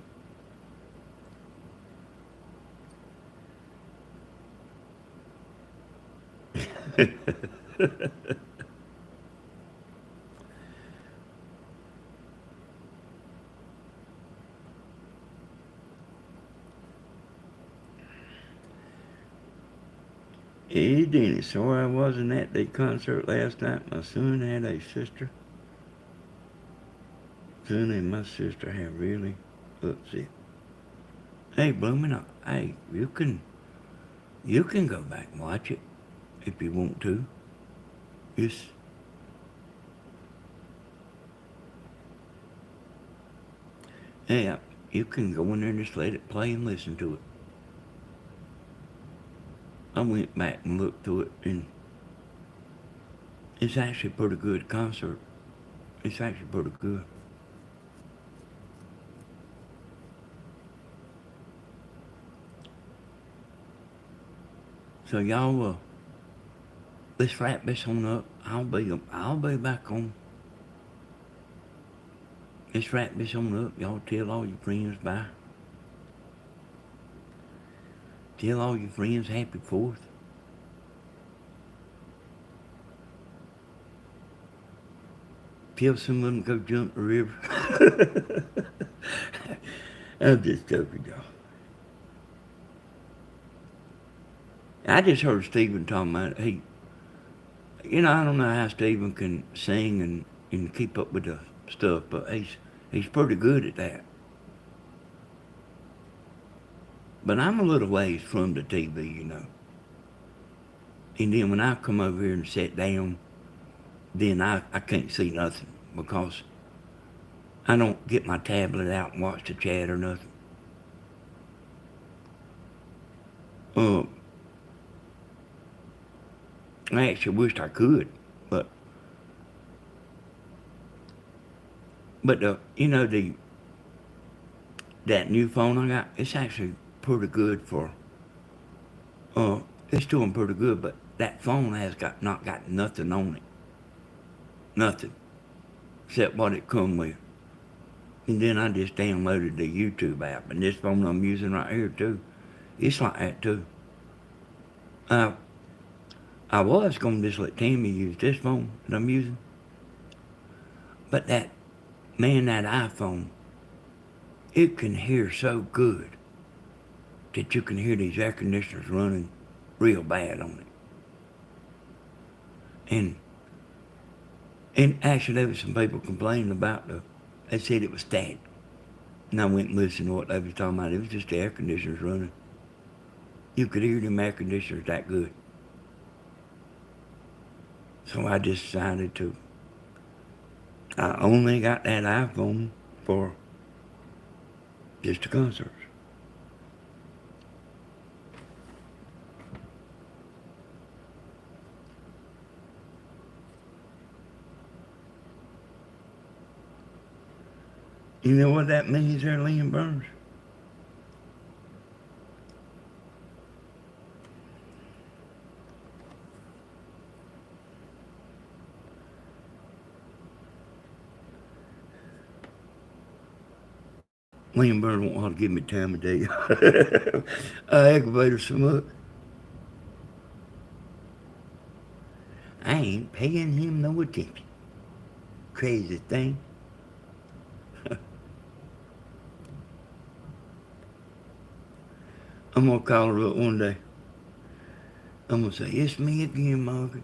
Hey Dennis, sorry I wasn't at the concert last night. My son had a sister. Son and my sister have really upset. Hey, Blooming, hey, you can go back and watch it if you want to. It's, yeah, you can go in there and just let it play and listen to it. I went back and looked through it, and it's actually a pretty good concert. It's actually pretty good. So y'all, let's wrap this on up. I'll be back on. Let's wrap this on up. Y'all tell all your friends bye. Tell all your friends happy 4th. Tell some of them go jump the river. I'm just joking, y'all. I just heard Stephen talking about it. I don't know how Stephen can sing and keep up with the stuff, but he's pretty good at that. But I'm a little ways from the TV. And then when I come over here and sit down, then I can't see nothing because I don't get my tablet out and watch the chat or nothing. Uh, I actually wished I could, but that new phone I got, it's actually pretty good for. It's doing pretty good, but that phone has not got nothing on it, nothing except what it come with. And then I just downloaded the YouTube app, and this phone I'm using right here too, it's like that too. Uh, I was gonna just let Tammy use this phone that I'm using, but that iPhone, it can hear so good that you can hear these air conditioners running real bad on it. And actually there was some people complaining about they said it was static. And I went and listened to what they was talking about. It was just the air conditioners running. You could hear them air conditioners that good. So I just decided I only got that iPhone for just the concerts. You know what that means there, Liam Burns? Liam Burns won't want to give me time of day. I aggravated some up. I ain't paying him no attention. Crazy thing. I'm gonna call her up one day. I'm gonna say, it's me again, Margaret.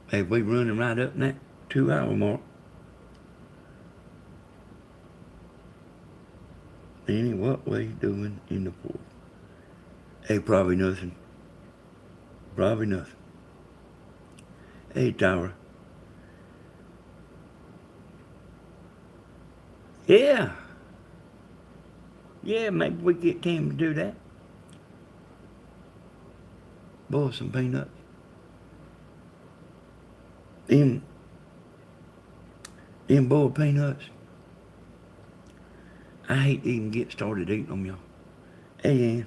Hey, we running right up in that 2-hour mark. Annie, what we doing in the 4th? Hey, probably nothing. Probably nothing. Hey, Tara. Yeah. Yeah, maybe we get Tim to do that. Boil some peanuts. Them boiled peanuts. I hate to even get started eating them, y'all. Hey,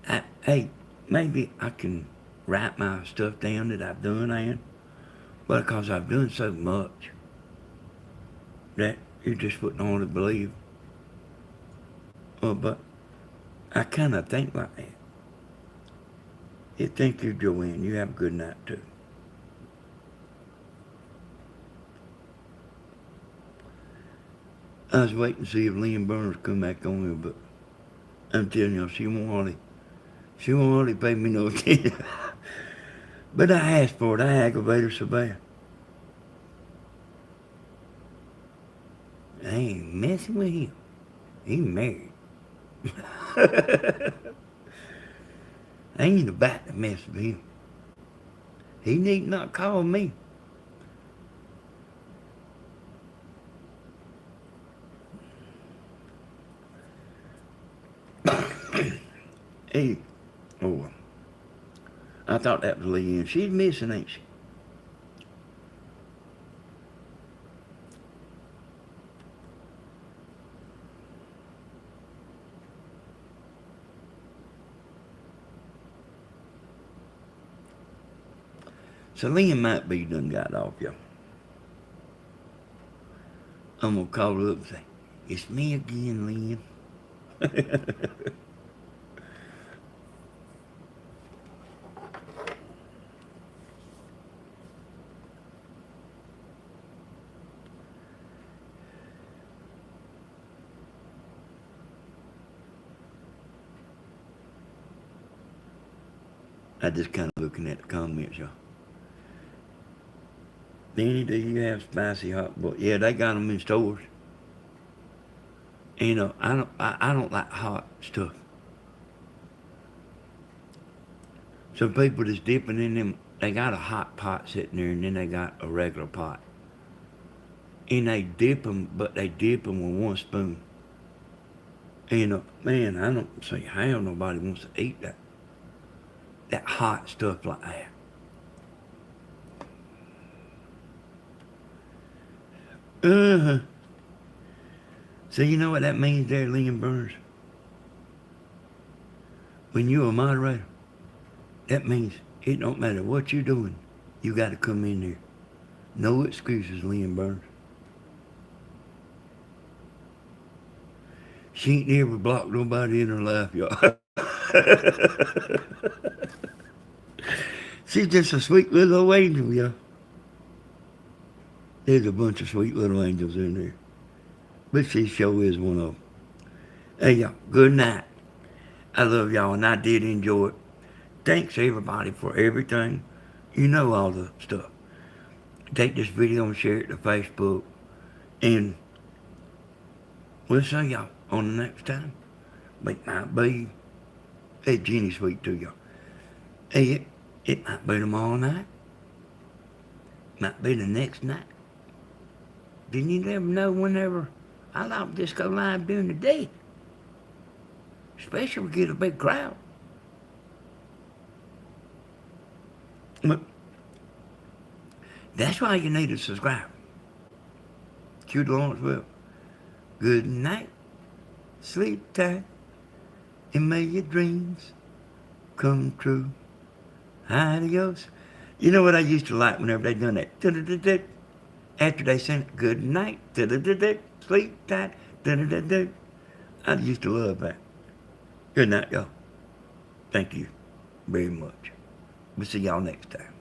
Ann. Hey, maybe I can write my stuff down that I've done, Ann. But because I've done so much that you just wouldn't hardly believe. But I kind of think like that. Yeah, thank you, Joanne. You have a good night, too. I was waiting to see if Lynn Burns come back on here, but I'm telling you, she won't hardly pay me no attention. But I asked for it. I aggravated her so bad. I ain't messing with him. He married. I ain't about to mess with him. He need not call me. Hey, oh, I thought that was Leanne. She's missing, ain't she? So Lynn might be done got off, y'all. I'm gonna call her up and say, it's me again, Lynn. I just kind of looking at the comments, y'all. Danny, do you have spicy hot boiled? Yeah, they got them in stores. You know, I don't like hot stuff. Some people that's dipping in them, they got a hot pot sitting there, and then they got a regular pot. And they dip them, but they dip them with one spoon. And man, I don't see how nobody wants to eat that hot stuff like that. Uh-huh. So you know what that means there, Liam Burns? When you're a moderator, that means it don't matter what you're doing, you got to come in there. No excuses, Liam Burns. She ain't never blocked nobody in her life, y'all. She's just a sweet little old angel, y'all. There's a bunch of sweet little angels in there. But she sure is one of them. Hey, y'all, good night. I love y'all, and I did enjoy it. Thanks, everybody, for everything. You know all the stuff. Take this video and share it to Facebook. And we'll see y'all on the next time. It might be, hey, Jenny's sweet too, y'all. Hey, it might be tomorrow night. Might be the next night. Then you never know whenever I like to just go live during the day. Especially if we get a big crowd. But that's why you need to subscribe. Cue the Lawrenceville. Good night. Sleep tight. And may your dreams come true. Adios. You know what I used to like whenever they done that? After they sent good night. Sleep tight. I used to love that. Good night, y'all. Thank you very much. We'll see y'all next time.